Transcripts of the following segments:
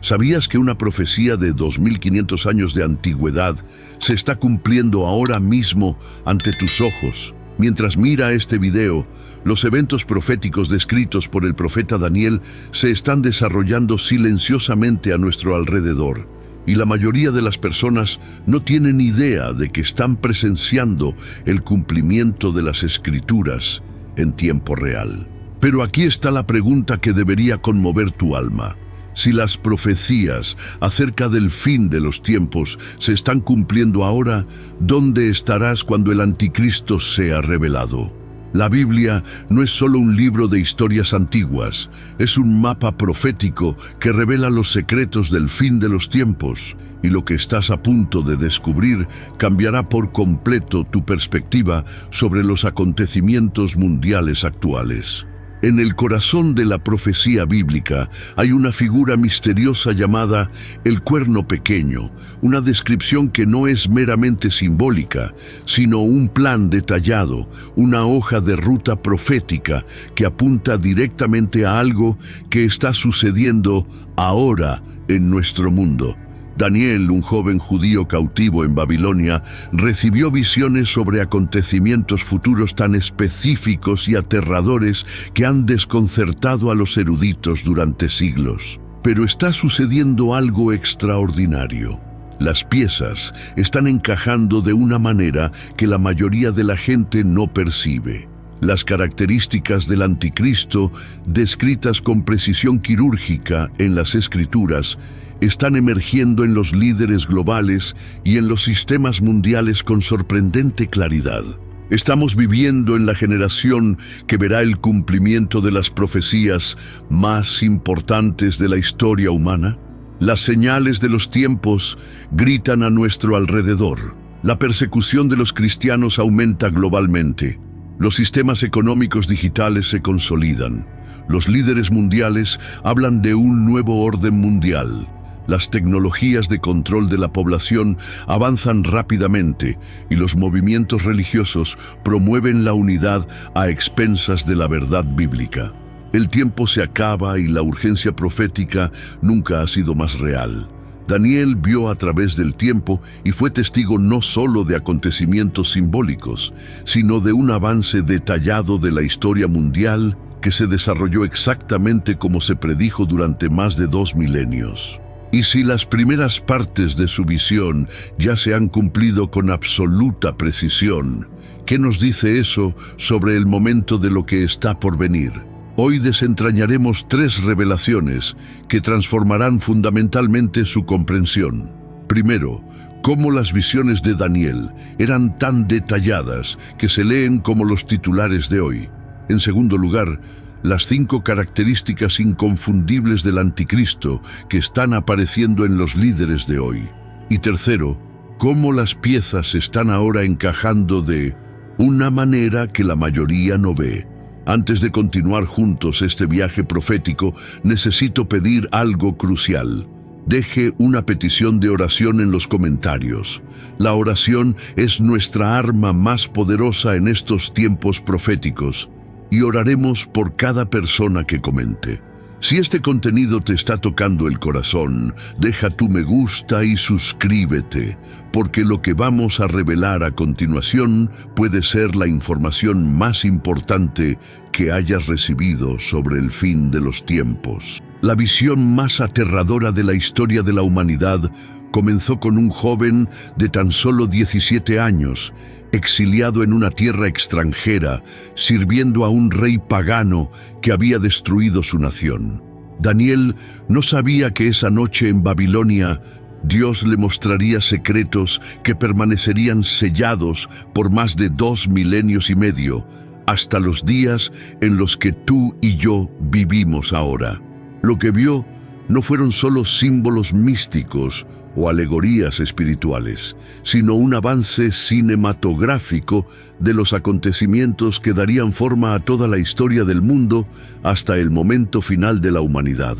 ¿Sabías que una profecía de 2500 años de antigüedad se está cumpliendo ahora mismo ante tus ojos? Mientras mira este video, los eventos proféticos descritos por el profeta Daniel se están desarrollando silenciosamente a nuestro alrededor, y la mayoría de las personas no tienen idea de que están presenciando el cumplimiento de las Escrituras en tiempo real. Pero aquí está la pregunta que debería conmover tu alma. Si las profecías acerca del fin de los tiempos se están cumpliendo ahora, ¿dónde estarás cuando el anticristo sea revelado? La Biblia no es solo un libro de historias antiguas, es un mapa profético que revela los secretos del fin de los tiempos, y lo que estás a punto de descubrir cambiará por completo tu perspectiva sobre los acontecimientos mundiales actuales. En el corazón de la profecía bíblica hay una figura misteriosa llamada el cuerno pequeño, una descripción que no es meramente simbólica, sino un plan detallado, una hoja de ruta profética que apunta directamente a algo que está sucediendo ahora en nuestro mundo. Daniel, un joven judío cautivo en Babilonia, recibió visiones sobre acontecimientos futuros tan específicos y aterradores que han desconcertado a los eruditos durante siglos. Pero está sucediendo algo extraordinario. Las piezas están encajando de una manera que la mayoría de la gente no percibe. Las características del anticristo, descritas con precisión quirúrgica en las Escrituras, están emergiendo en los líderes globales y en los sistemas mundiales con sorprendente claridad. Estamos viviendo en la generación que verá el cumplimiento de las profecías más importantes de la historia humana. Las señales de los tiempos gritan a nuestro alrededor. La persecución de los cristianos aumenta globalmente. Los sistemas económicos digitales se consolidan. Los líderes mundiales hablan de un nuevo orden mundial. Las tecnologías de control de la población avanzan rápidamente y los movimientos religiosos promueven la unidad a expensas de la verdad bíblica. El tiempo se acaba y la urgencia profética nunca ha sido más real. Daniel vio a través del tiempo y fue testigo no solo de acontecimientos simbólicos, sino de un avance detallado de la historia mundial que se desarrolló exactamente como se predijo durante más de 2 milenios. Y si las primeras partes de su visión ya se han cumplido con absoluta precisión, ¿qué nos dice eso sobre el momento de lo que está por venir? Hoy desentrañaremos 3 revelaciones que transformarán fundamentalmente su comprensión. Primero, cómo las visiones de Daniel eran tan detalladas que se leen como los titulares de hoy. En segundo lugar, las 5 características inconfundibles del anticristo que están apareciendo en los líderes de hoy. Y tercero, cómo las piezas están ahora encajando de una manera que la mayoría no ve. Antes de continuar juntos este viaje profético, necesito pedir algo crucial. Deje una petición de oración en los comentarios. La oración es nuestra arma más poderosa en estos tiempos proféticos. Y oraremos por cada persona que comente. Si este contenido te está tocando el corazón, deja tu me gusta y suscríbete, porque lo que vamos a revelar a continuación puede ser la información más importante que hayas recibido sobre el fin de los tiempos. La visión más aterradora de la historia de la humanidad comenzó con un joven de tan solo 17 años, exiliado en una tierra extranjera, sirviendo a un rey pagano que había destruido su nación. Daniel no sabía que esa noche en Babilonia Dios le mostraría secretos que permanecerían sellados por más de 2 milenios y medio, hasta los días en los que tú y yo vivimos ahora. Lo que vio no fueron solo símbolos místicos o alegorías espirituales, sino un avance cinematográfico de los acontecimientos que darían forma a toda la historia del mundo hasta el momento final de la humanidad.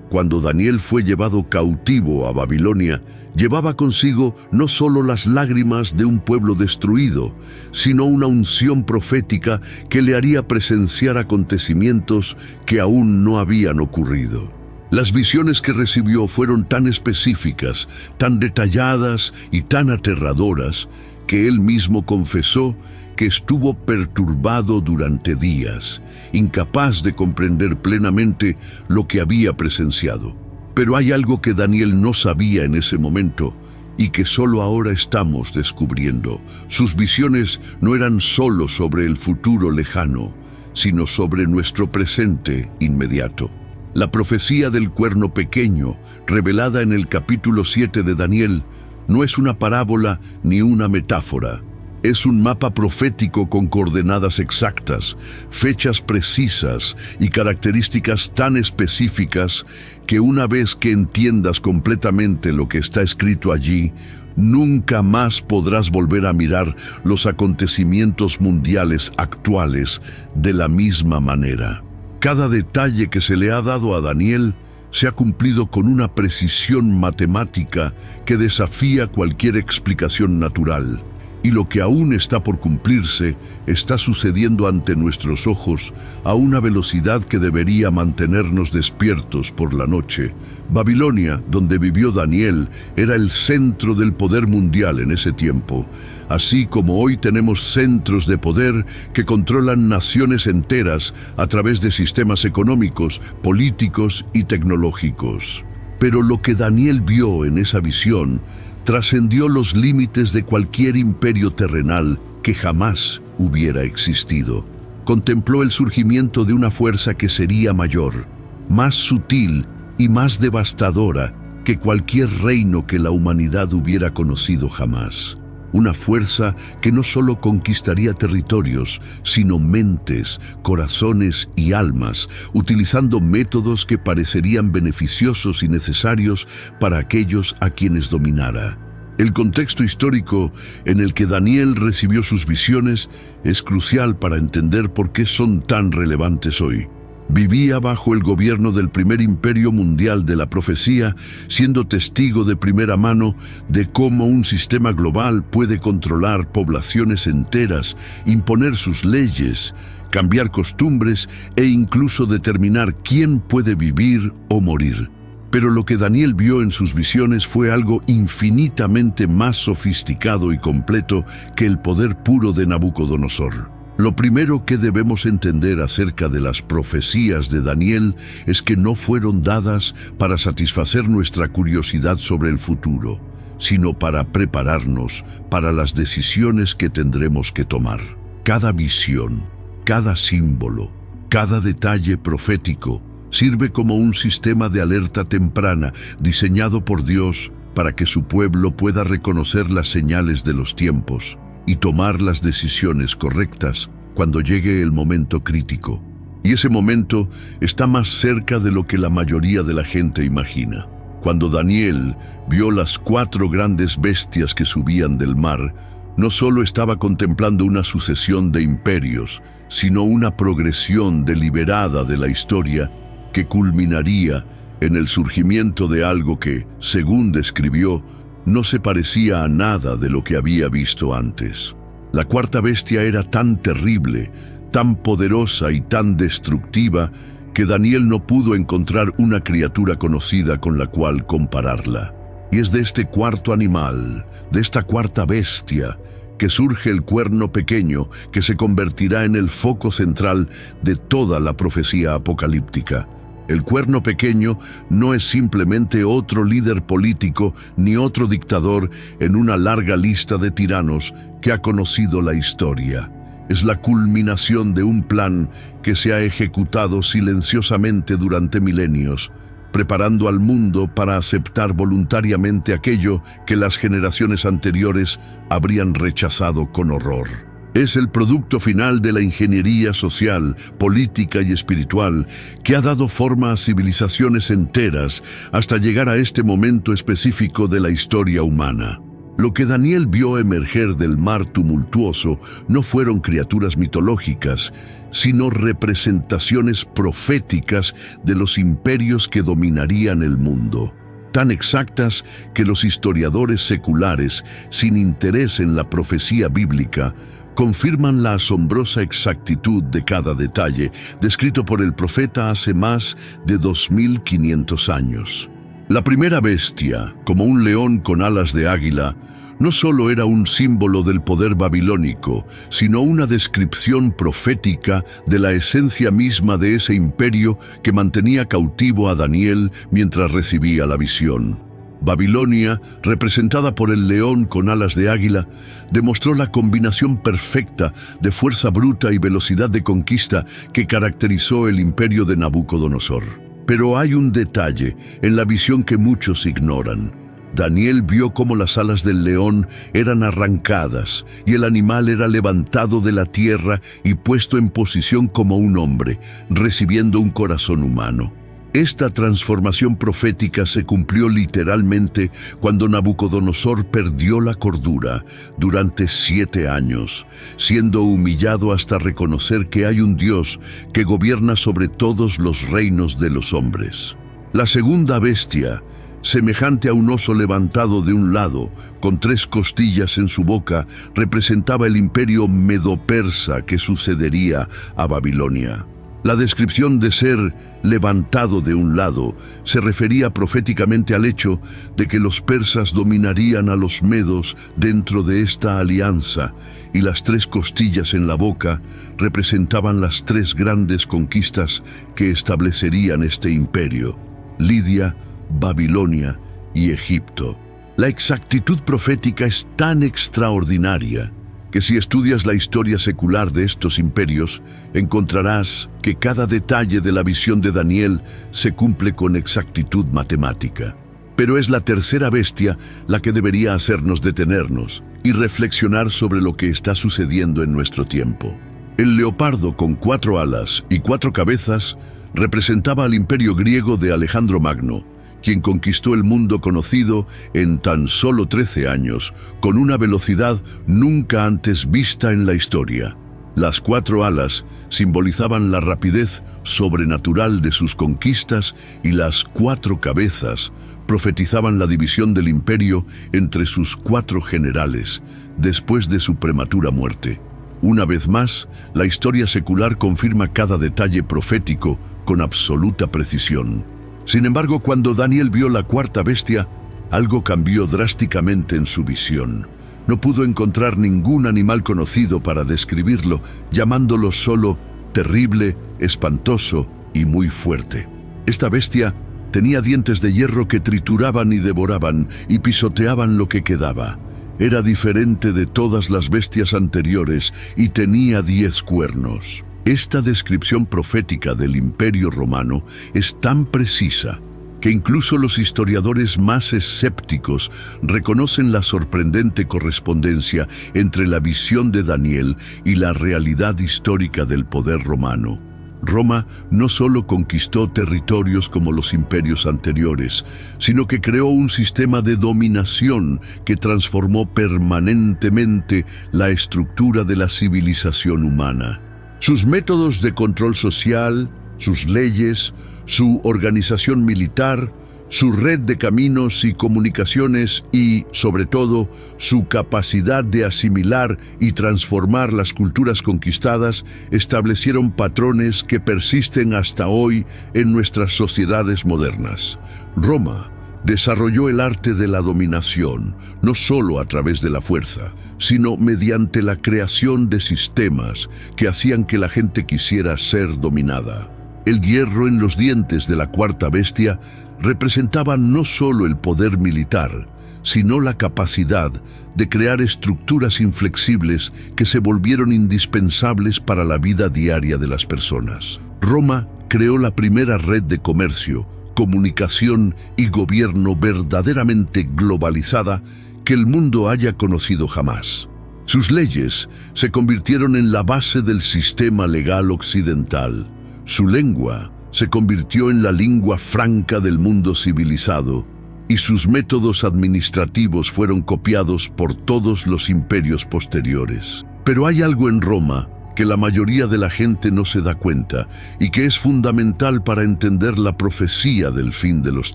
Cuando Daniel fue llevado cautivo a Babilonia, llevaba consigo no solo las lágrimas de un pueblo destruido, sino una unción profética que le haría presenciar acontecimientos que aún no habían ocurrido. Las visiones que recibió fueron tan específicas, tan detalladas y tan aterradoras que él mismo confesó que estuvo perturbado durante días, incapaz de comprender plenamente lo que había presenciado. Pero hay algo que Daniel no sabía en ese momento y que solo ahora estamos descubriendo. Sus visiones no eran solo sobre el futuro lejano, sino sobre nuestro presente inmediato. La profecía del cuerno pequeño, revelada en el capítulo 7 de Daniel, no es una parábola ni una metáfora. Es un mapa profético con coordenadas exactas, fechas precisas y características tan específicas que una vez que entiendas completamente lo que está escrito allí, nunca más podrás volver a mirar los acontecimientos mundiales actuales de la misma manera. Cada detalle que se le ha dado a Daniel se ha cumplido con una precisión matemática que desafía cualquier explicación natural. Y lo que aún está por cumplirse está sucediendo ante nuestros ojos a una velocidad que debería mantenernos despiertos por la noche. Babilonia, donde vivió Daniel, era el centro del poder mundial en ese tiempo, así como hoy tenemos centros de poder que controlan naciones enteras a través de sistemas económicos, políticos y tecnológicos. Pero lo que Daniel vio en esa visión trascendió los límites de cualquier imperio terrenal que jamás hubiera existido. Contempló el surgimiento de una fuerza que sería mayor, más sutil y más devastadora que cualquier reino que la humanidad hubiera conocido jamás. Una fuerza que no solo conquistaría territorios, sino mentes, corazones y almas, utilizando métodos que parecerían beneficiosos y necesarios para aquellos a quienes dominara. El contexto histórico en el que Daniel recibió sus visiones es crucial para entender por qué son tan relevantes hoy. Vivía bajo el gobierno del primer imperio mundial de la profecía, siendo testigo de primera mano de cómo un sistema global puede controlar poblaciones enteras, imponer sus leyes, cambiar costumbres e incluso determinar quién puede vivir o morir. Pero lo que Daniel vio en sus visiones fue algo infinitamente más sofisticado y completo que el poder puro de Nabucodonosor. Lo primero que debemos entender acerca de las profecías de Daniel es que no fueron dadas para satisfacer nuestra curiosidad sobre el futuro, sino para prepararnos para las decisiones que tendremos que tomar. Cada visión, cada símbolo, cada detalle profético sirve como un sistema de alerta temprana diseñado por Dios para que su pueblo pueda reconocer las señales de los tiempos y tomar las decisiones correctas cuando llegue el momento crítico. Y ese momento está más cerca de lo que la mayoría de la gente imagina. Cuando Daniel vio las 4 grandes bestias que subían del mar, no solo estaba contemplando una sucesión de imperios, sino una progresión deliberada de la historia que culminaría en el surgimiento de algo que, según describió, no se parecía a nada de lo que había visto antes. La cuarta bestia era tan terrible, tan poderosa y tan destructiva que Daniel no pudo encontrar una criatura conocida con la cual compararla. Y es de este cuarto animal, de esta cuarta bestia, que surge el cuerno pequeño que se convertirá en el foco central de toda la profecía apocalíptica. El cuerno pequeño no es simplemente otro líder político ni otro dictador en una larga lista de tiranos que ha conocido la historia. Es la culminación de un plan que se ha ejecutado silenciosamente durante milenios, preparando al mundo para aceptar voluntariamente aquello que las generaciones anteriores habrían rechazado con horror. Es el producto final de la ingeniería social, política y espiritual que ha dado forma a civilizaciones enteras hasta llegar a este momento específico de la historia humana. Lo que Daniel vio emerger del mar tumultuoso no fueron criaturas mitológicas, sino representaciones proféticas de los imperios que dominarían el mundo, tan exactas que los historiadores seculares, sin interés en la profecía bíblica, confirman la asombrosa exactitud de cada detalle descrito por el profeta hace más de 2500 años. La primera bestia, como un león con alas de águila, no solo era un símbolo del poder babilónico, sino una descripción profética de la esencia misma de ese imperio que mantenía cautivo a Daniel mientras recibía la visión. Babilonia, representada por el león con alas de águila, demostró la combinación perfecta de fuerza bruta y velocidad de conquista que caracterizó el imperio de Nabucodonosor. Pero hay un detalle en la visión que muchos ignoran. Daniel vio cómo las alas del león eran arrancadas y el animal era levantado de la tierra y puesto en posición como un hombre, recibiendo un corazón humano. Esta transformación profética se cumplió literalmente cuando Nabucodonosor perdió la cordura durante 7 años, siendo humillado hasta reconocer que hay un Dios que gobierna sobre todos los reinos de los hombres. La segunda bestia, semejante a un oso levantado de un lado, con 3 costillas en su boca, representaba el imperio medo-persa que sucedería a Babilonia. La descripción de ser levantado de un lado se refería proféticamente al hecho de que los persas dominarían a los medos dentro de esta alianza, y las 3 costillas en la boca representaban las 3 grandes conquistas que establecerían este imperio: Lidia, Babilonia y Egipto. La exactitud profética es tan extraordinaria que si estudias la historia secular de estos imperios, encontrarás que cada detalle de la visión de Daniel se cumple con exactitud matemática. Pero es la tercera bestia la que debería hacernos detenernos y reflexionar sobre lo que está sucediendo en nuestro tiempo. El leopardo con 4 alas y 4 cabezas representaba al imperio griego de Alejandro Magno, quien conquistó el mundo conocido en tan solo 13 años, con una velocidad nunca antes vista en la historia. Las 4 alas simbolizaban la rapidez sobrenatural de sus conquistas y las 4 cabezas profetizaban la división del imperio entre sus 4 generales, después de su prematura muerte. Una vez más, la historia secular confirma cada detalle profético con absoluta precisión. Sin embargo, cuando Daniel vio la 4ª bestia, algo cambió drásticamente en su visión. No pudo encontrar ningún animal conocido para describirlo, llamándolo solo terrible, espantoso y muy fuerte. Esta bestia tenía dientes de hierro que trituraban y devoraban y pisoteaban lo que quedaba. Era diferente de todas las bestias anteriores y tenía 10 cuernos. Esta descripción profética del Imperio Romano es tan precisa que incluso los historiadores más escépticos reconocen la sorprendente correspondencia entre la visión de Daniel y la realidad histórica del poder romano. Roma no solo conquistó territorios como los imperios anteriores, sino que creó un sistema de dominación que transformó permanentemente la estructura de la civilización humana. Sus métodos de control social, sus leyes, su organización militar, su red de caminos y comunicaciones y, sobre todo, su capacidad de asimilar y transformar las culturas conquistadas establecieron patrones que persisten hasta hoy en nuestras sociedades modernas. Roma desarrolló el arte de la dominación, no solo a través de la fuerza, sino mediante la creación de sistemas que hacían que la gente quisiera ser dominada. El hierro en los dientes de la 4ª bestia representaba no solo el poder militar, sino la capacidad de crear estructuras inflexibles que se volvieron indispensables para la vida diaria de las personas. Roma creó la primera red de comercio, comunicación y gobierno verdaderamente globalizada que el mundo haya conocido jamás. Sus leyes se convirtieron en la base del sistema legal occidental. Su lengua se convirtió en la lengua franca del mundo civilizado, y sus métodos administrativos fueron copiados por todos los imperios posteriores. Pero hay algo en Roma que la mayoría de la gente no se da cuenta y que es fundamental para entender la profecía del fin de los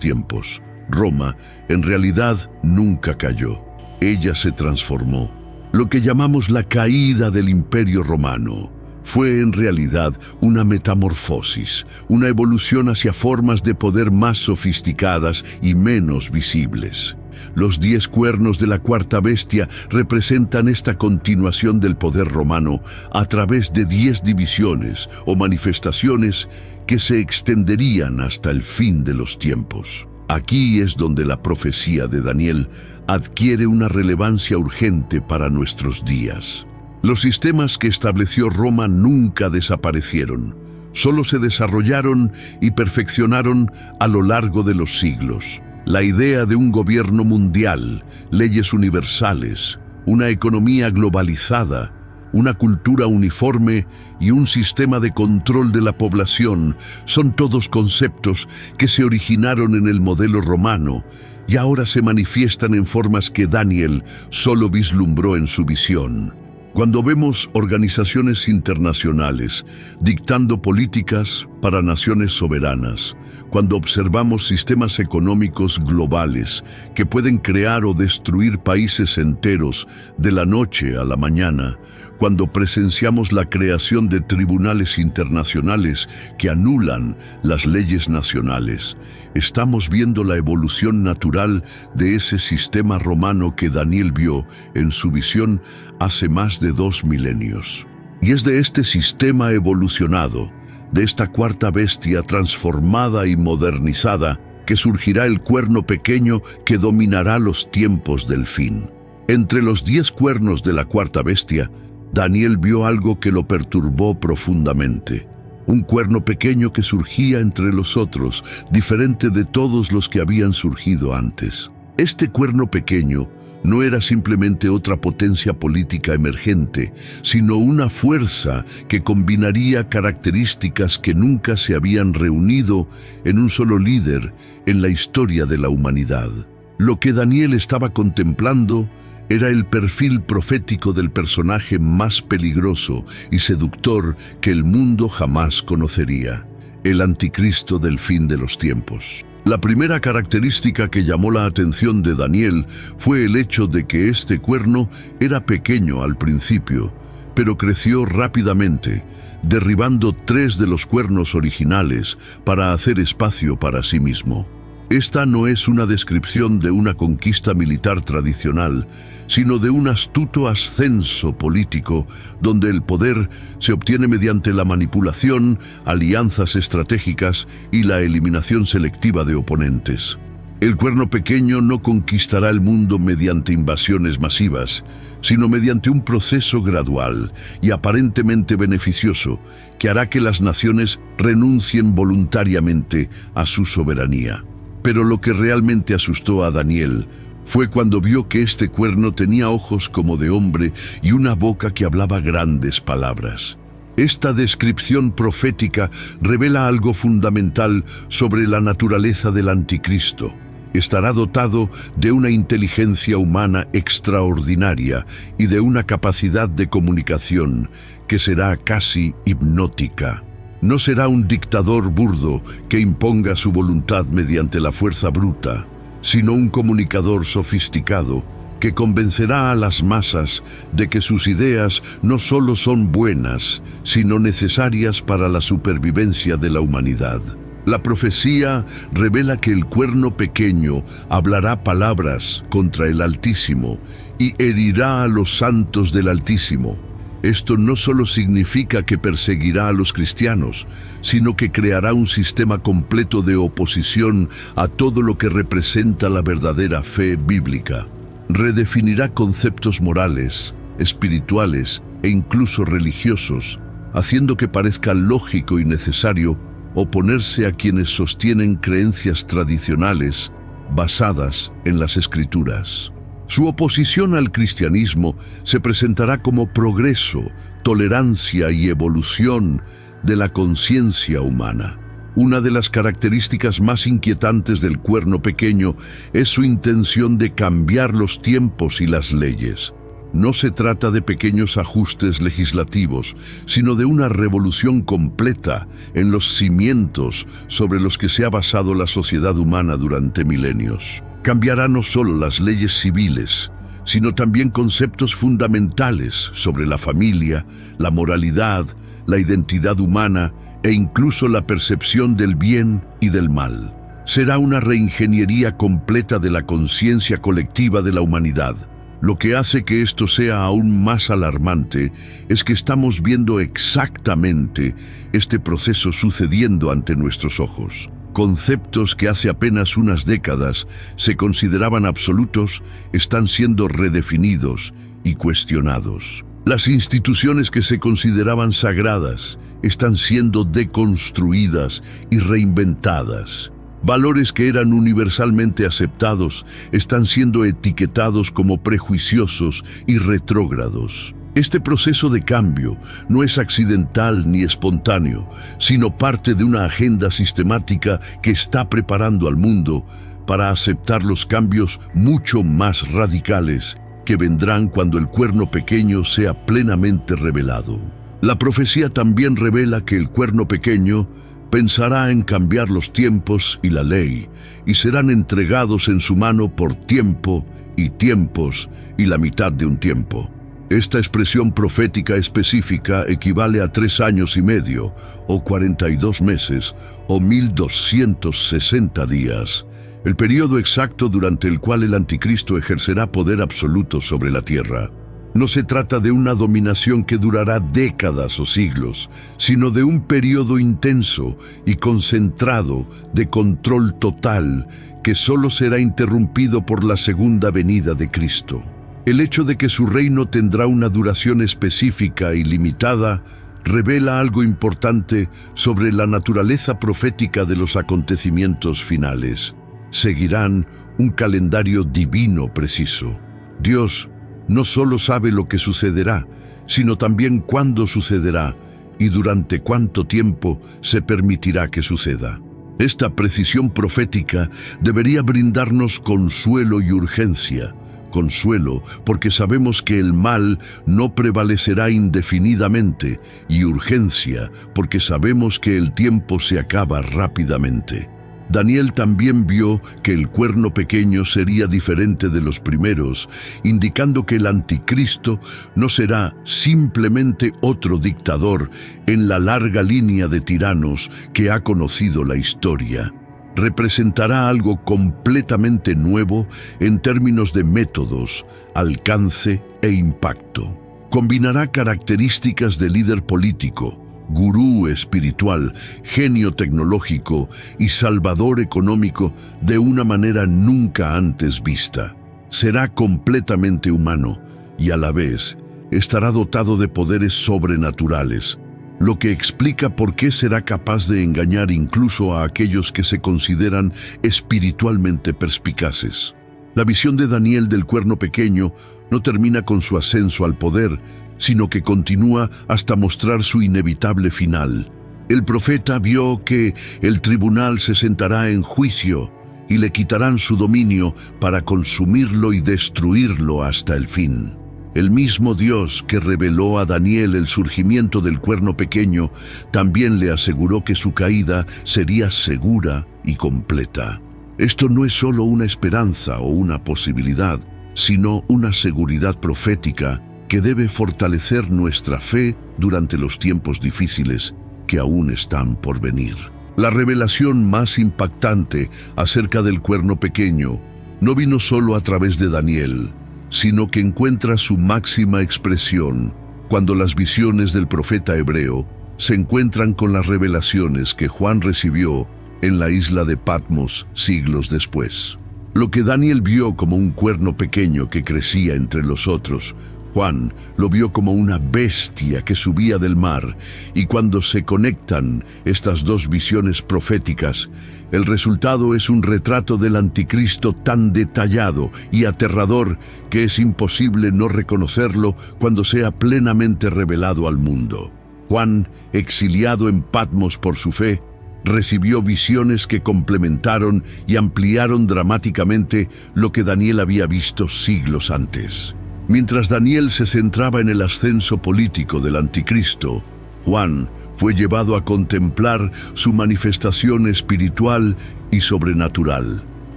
tiempos. Roma, en realidad, nunca cayó. Ella se transformó. Lo que llamamos la caída del Imperio Romano fue en realidad una metamorfosis, una evolución hacia formas de poder más sofisticadas y menos visibles. Los 10 cuernos de la cuarta bestia representan esta continuación del poder romano a través de 10 divisiones o manifestaciones que se extenderían hasta el fin de los tiempos. Aquí es donde la profecía de Daniel adquiere una relevancia urgente para nuestros días. Los sistemas que estableció Roma nunca desaparecieron, solo se desarrollaron y perfeccionaron a lo largo de los siglos. La idea de un gobierno mundial, leyes universales, una economía globalizada, una cultura uniforme y un sistema de control de la población son todos conceptos que se originaron en el modelo romano y ahora se manifiestan en formas que Daniel solo vislumbró en su visión. Cuando vemos organizaciones internacionales dictando políticas para naciones soberanas, cuando observamos sistemas económicos globales que pueden crear o destruir países enteros de la noche a la mañana, cuando presenciamos la creación de tribunales internacionales que anulan las leyes nacionales, estamos viendo la evolución natural de ese sistema romano que Daniel vio en su visión hace más de 2 milenios. Y es de este sistema evolucionado, de esta cuarta bestia transformada y modernizada, que surgirá el cuerno pequeño que dominará los tiempos del fin. Entre los 10 cuernos de la cuarta bestia, Daniel vio algo que lo perturbó profundamente. Un cuerno pequeño que surgía entre los otros, diferente de todos los que habían surgido antes. Este cuerno pequeño no era simplemente otra potencia política emergente, sino una fuerza que combinaría características que nunca se habían reunido en un solo líder en la historia de la humanidad. Lo que Daniel estaba contemplando era el perfil profético del personaje más peligroso y seductor que el mundo jamás conocería, el anticristo del fin de los tiempos. La primera característica que llamó la atención de Daniel fue el hecho de que este cuerno era pequeño al principio, pero creció rápidamente, derribando 3 de los cuernos originales para hacer espacio para sí mismo. Esta no es una descripción de una conquista militar tradicional, sino de un astuto ascenso político, donde el poder se obtiene mediante la manipulación, alianzas estratégicas y la eliminación selectiva de oponentes. El cuerno pequeño no conquistará el mundo mediante invasiones masivas, sino mediante un proceso gradual y aparentemente beneficioso que hará que las naciones renuncien voluntariamente a su soberanía. Pero lo que realmente asustó a Daniel fue cuando vio que este cuerno tenía ojos como de hombre y una boca que hablaba grandes palabras. Esta descripción profética revela algo fundamental sobre la naturaleza del anticristo. Estará dotado de una inteligencia humana extraordinaria y de una capacidad de comunicación que será casi hipnótica. No será un dictador burdo que imponga su voluntad mediante la fuerza bruta, sino un comunicador sofisticado que convencerá a las masas de que sus ideas no solo son buenas, sino necesarias para la supervivencia de la humanidad. La profecía revela que el cuerno pequeño hablará palabras contra el Altísimo y herirá a los santos del Altísimo. Esto no solo significa que perseguirá a los cristianos, sino que creará un sistema completo de oposición a todo lo que representa la verdadera fe bíblica. Redefinirá conceptos morales, espirituales e incluso religiosos, haciendo que parezca lógico y necesario oponerse a quienes sostienen creencias tradicionales basadas en las Escrituras. Su oposición al cristianismo se presentará como progreso, tolerancia y evolución de la conciencia humana. Una de las características más inquietantes del cuerno pequeño es su intención de cambiar los tiempos y las leyes. No se trata de pequeños ajustes legislativos, sino de una revolución completa en los cimientos sobre los que se ha basado la sociedad humana durante milenios. Cambiará no solo las leyes civiles, sino también conceptos fundamentales sobre la familia, la moralidad, la identidad humana e incluso la percepción del bien y del mal. Será una reingeniería completa de la conciencia colectiva de la humanidad. Lo que hace que esto sea aún más alarmante es que estamos viendo exactamente este proceso sucediendo ante nuestros ojos. Conceptos que hace apenas unas décadas se consideraban absolutos están siendo redefinidos y cuestionados. Las instituciones que se consideraban sagradas están siendo deconstruidas y reinventadas. Valores que eran universalmente aceptados están siendo etiquetados como prejuiciosos y retrógrados. Este proceso de cambio no es accidental ni espontáneo, sino parte de una agenda sistemática que está preparando al mundo para aceptar los cambios mucho más radicales que vendrán cuando el cuerno pequeño sea plenamente revelado. La profecía también revela que el cuerno pequeño pensará en cambiar los tiempos y la ley, y serán entregados en su mano por tiempo y tiempos y la mitad de un tiempo. Esta expresión profética específica equivale a 3 años y medio, o 42 meses, o 1260 días, el periodo exacto durante el cual el anticristo ejercerá poder absoluto sobre la tierra. No se trata de una dominación que durará décadas o siglos, sino de un periodo intenso y concentrado de control total que solo será interrumpido por la segunda venida de Cristo. El hecho de que su reino tendrá una duración específica y limitada revela algo importante sobre la naturaleza profética de los acontecimientos finales. Seguirán un calendario divino preciso. Dios no solo sabe lo que sucederá, sino también cuándo sucederá y durante cuánto tiempo se permitirá que suceda. Esta precisión profética debería brindarnos consuelo y urgencia. Consuelo porque sabemos que el mal no prevalecerá indefinidamente, y urgencia porque sabemos que el tiempo se acaba rápidamente. Daniel también vio que el cuerno pequeño sería diferente de los primeros, indicando que el anticristo no será simplemente otro dictador en la larga línea de tiranos que ha conocido la historia. Representará algo completamente nuevo en términos de métodos, alcance e impacto. Combinará características de líder político, gurú espiritual, genio tecnológico y salvador económico de una manera nunca antes vista. Será completamente humano y a la vez estará dotado de poderes sobrenaturales, lo que explica por qué será capaz de engañar incluso a aquellos que se consideran espiritualmente perspicaces. La visión de Daniel del cuerno pequeño no termina con su ascenso al poder, sino que continúa hasta mostrar su inevitable final. El profeta vio que el tribunal se sentará en juicio y le quitarán su dominio para consumirlo y destruirlo hasta el fin. El mismo Dios que reveló a Daniel el surgimiento del cuerno pequeño también le aseguró que su caída sería segura y completa. Esto no es solo una esperanza o una posibilidad, sino una seguridad profética que debe fortalecer nuestra fe durante los tiempos difíciles que aún están por venir. La revelación más impactante acerca del cuerno pequeño no vino solo a través de Daniel, sino que encuentra su máxima expresión cuando las visiones del profeta hebreo se encuentran con las revelaciones que Juan recibió en la isla de Patmos siglos después. Lo que Daniel vio como un cuerno pequeño que crecía entre los otros, Juan lo vio como una bestia que subía del mar, y cuando se conectan estas dos visiones proféticas, el resultado es un retrato del anticristo tan detallado y aterrador que es imposible no reconocerlo cuando sea plenamente revelado al mundo. Juan, exiliado en Patmos por su fe, recibió visiones que complementaron y ampliaron dramáticamente lo que Daniel había visto siglos antes. Mientras Daniel se centraba en el ascenso político del anticristo, Juan fue llevado a contemplar su manifestación espiritual y sobrenatural.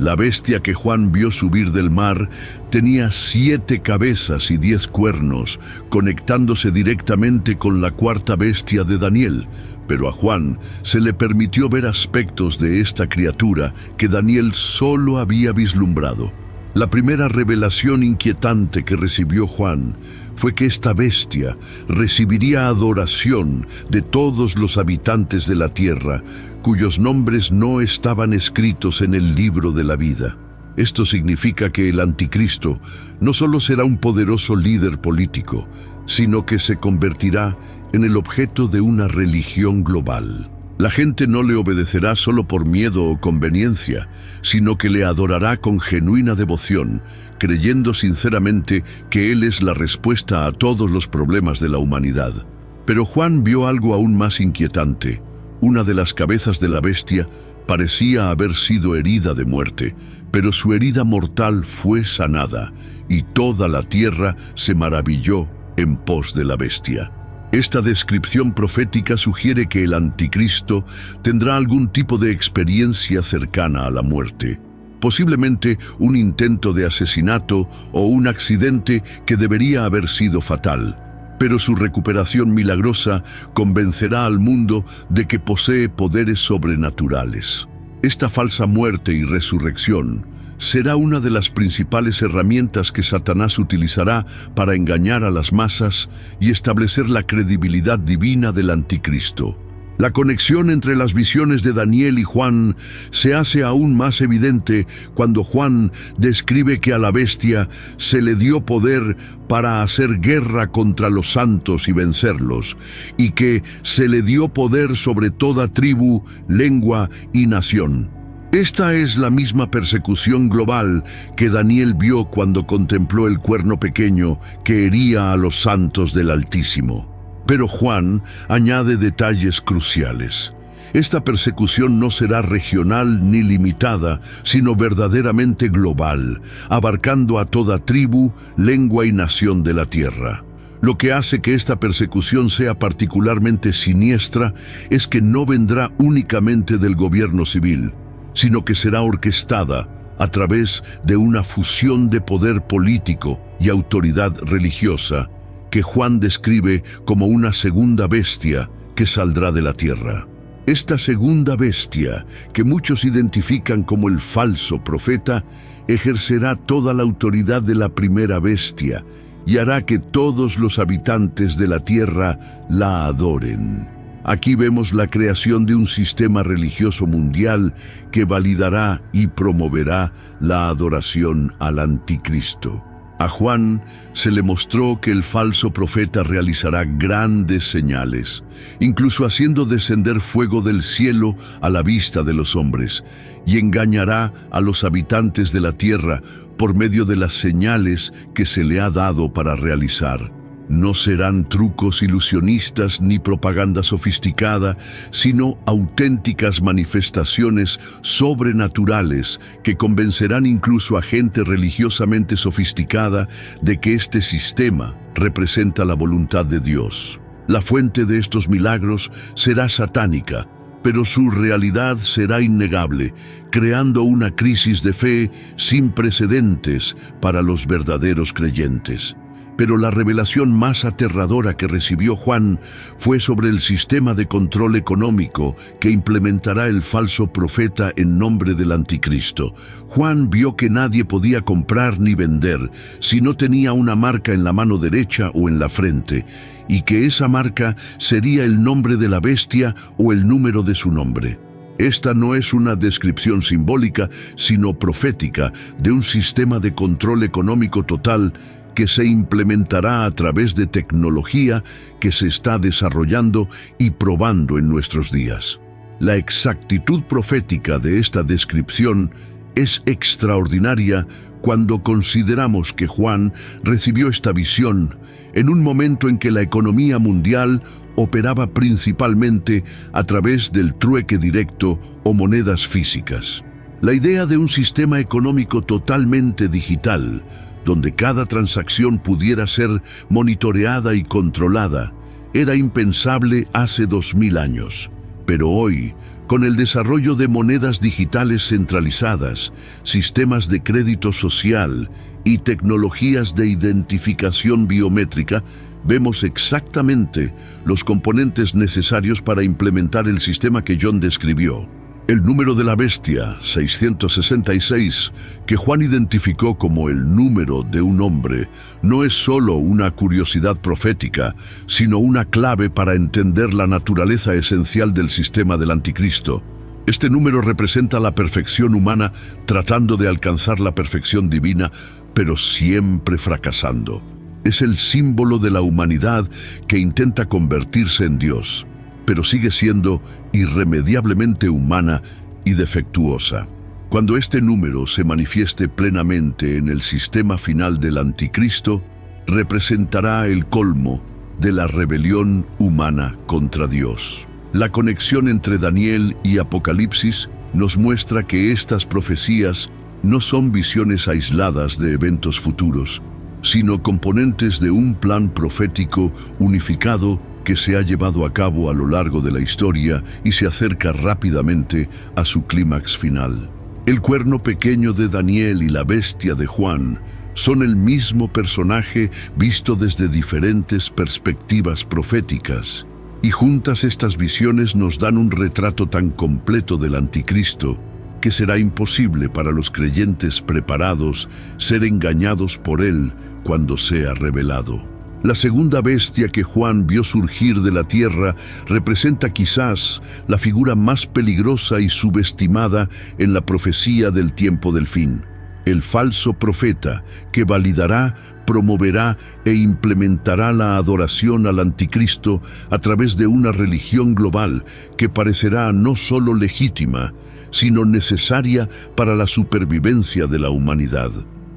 La bestia que Juan vio subir del mar tenía 7 cabezas y 10 cuernos, conectándose directamente con la cuarta bestia de Daniel. Pero a Juan se le permitió ver aspectos de esta criatura que Daniel solo había vislumbrado. La primera revelación inquietante que recibió Juan fue que esta bestia recibiría adoración de todos los habitantes de la tierra, cuyos nombres no estaban escritos en el libro de la vida. Esto significa que el anticristo no solo será un poderoso líder político, sino que se convertirá en el objeto de una religión global. La gente no le obedecerá solo por miedo o conveniencia, sino que le adorará con genuina devoción, creyendo sinceramente que Él es la respuesta a todos los problemas de la humanidad. Pero Juan vio algo aún más inquietante. Una de las cabezas de la bestia parecía haber sido herida de muerte, pero su herida mortal fue sanada, y toda la tierra se maravilló en pos de la bestia. Esta descripción profética sugiere que el anticristo tendrá algún tipo de experiencia cercana a la muerte, posiblemente un intento de asesinato o un accidente que debería haber sido fatal, pero su recuperación milagrosa convencerá al mundo de que posee poderes sobrenaturales. Esta falsa muerte y resurrección será una de las principales herramientas que Satanás utilizará para engañar a las masas y establecer la credibilidad divina del anticristo. La conexión entre las visiones de Daniel y Juan se hace aún más evidente cuando Juan describe que a la bestia se le dio poder para hacer guerra contra los santos y vencerlos, y que se le dio poder sobre toda tribu, lengua y nación. Esta es la misma persecución global que Daniel vio cuando contempló el cuerno pequeño que hería a los santos del Altísimo. Pero Juan añade detalles cruciales. Esta persecución no será regional ni limitada, sino verdaderamente global, abarcando a toda tribu, lengua y nación de la tierra. Lo que hace que esta persecución sea particularmente siniestra es que no vendrá únicamente del gobierno civil, sino que será orquestada a través de una fusión de poder político y autoridad religiosa que Juan describe como una segunda bestia que saldrá de la tierra. Esta segunda bestia, que muchos identifican como el falso profeta, ejercerá toda la autoridad de la primera bestia y hará que todos los habitantes de la tierra la adoren. Aquí vemos la creación de un sistema religioso mundial que validará y promoverá la adoración al anticristo. A Juan se le mostró que el falso profeta realizará grandes señales, incluso haciendo descender fuego del cielo a la vista de los hombres, y engañará a los habitantes de la tierra por medio de las señales que se le ha dado para realizar. No serán trucos ilusionistas ni propaganda sofisticada, sino auténticas manifestaciones sobrenaturales que convencerán incluso a gente religiosamente sofisticada de que este sistema representa la voluntad de Dios. La fuente de estos milagros será satánica, pero su realidad será innegable, creando una crisis de fe sin precedentes para los verdaderos creyentes. Pero la revelación más aterradora que recibió Juan fue sobre el sistema de control económico que implementará el falso profeta en nombre del anticristo. Juan vio que nadie podía comprar ni vender si no tenía una marca en la mano derecha o en la frente, y que esa marca sería el nombre de la bestia o el número de su nombre. Esta no es una descripción simbólica, sino profética de un sistema de control económico total que se implementará a través de tecnología que se está desarrollando y probando en nuestros días. La exactitud profética de esta descripción es extraordinaria cuando consideramos que Juan recibió esta visión en un momento en que la economía mundial operaba principalmente a través del trueque directo o monedas físicas. La idea de un sistema económico totalmente digital, donde cada transacción pudiera ser monitoreada y controlada, era impensable hace 2000 años. Pero hoy, Con el desarrollo de monedas digitales centralizadas, sistemas de crédito social y tecnologías de identificación biométrica, vemos exactamente los componentes necesarios para implementar el sistema que John describió. El número de la bestia, 666, que Juan identificó como el número de un hombre, no es solo una curiosidad profética, sino una clave para entender la naturaleza esencial del sistema del anticristo. Este número representa la perfección humana tratando de alcanzar la perfección divina, pero siempre fracasando. Es el símbolo de la humanidad que intenta convertirse en Dios, pero sigue siendo irremediablemente humana y defectuosa. Cuando este número se manifieste plenamente en el sistema final del anticristo, representará el colmo de la rebelión humana contra Dios. La conexión entre Daniel y Apocalipsis nos muestra que estas profecías no son visiones aisladas de eventos futuros, sino componentes de un plan profético unificado que se ha llevado a cabo a lo largo de la historia y se acerca rápidamente a su clímax final. El cuerno pequeño de Daniel y la bestia de Juan son el mismo personaje visto desde diferentes perspectivas proféticas, y juntas estas visiones nos dan un retrato tan completo del anticristo que será imposible para los creyentes preparados ser engañados por él cuando sea revelado. La segunda bestia que Juan vio surgir de la tierra representa quizás la figura más peligrosa y subestimada en la profecía del tiempo del fin. El falso profeta que validará, promoverá e implementará la adoración al anticristo a través de una religión global que parecerá no solo legítima, sino necesaria para la supervivencia de la humanidad.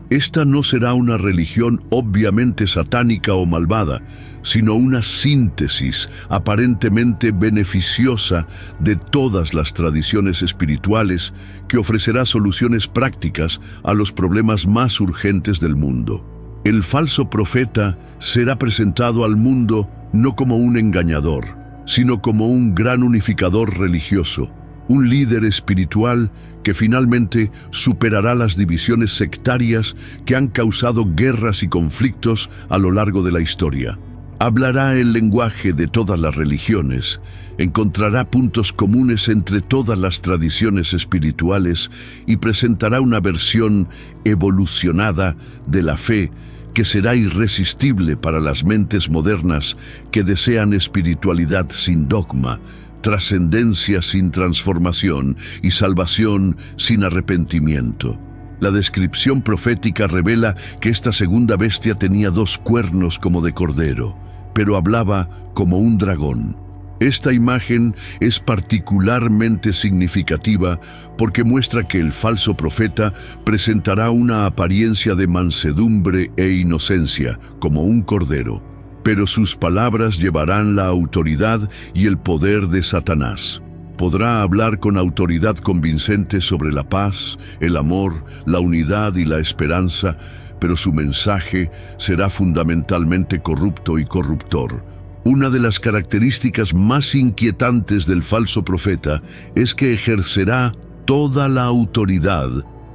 Esta no será una religión obviamente satánica o malvada, sino una síntesis aparentemente beneficiosa de todas las tradiciones espirituales que ofrecerá soluciones prácticas a los problemas más urgentes del mundo. El falso profeta será presentado al mundo no como un engañador, sino como un gran unificador religioso, un líder espiritual que finalmente superará las divisiones sectarias que han causado guerras y conflictos a lo largo de la historia. Hablará el lenguaje de todas las religiones, encontrará puntos comunes entre todas las tradiciones espirituales y presentará una versión evolucionada de la fe que será irresistible para las mentes modernas que desean espiritualidad sin dogma, trascendencia sin transformación y salvación sin arrepentimiento. La descripción profética revela que esta segunda bestia tenía 2 cuernos como de cordero, pero hablaba como un dragón. Esta imagen es particularmente significativa porque muestra que el falso profeta presentará una apariencia de mansedumbre e inocencia, como un cordero, pero sus palabras llevarán la autoridad y el poder de Satanás. Podrá hablar con autoridad convincente sobre la paz, el amor, la unidad y la esperanza, pero su mensaje será fundamentalmente corrupto y corruptor. Una de las características más inquietantes del falso profeta es que ejercerá toda la autoridad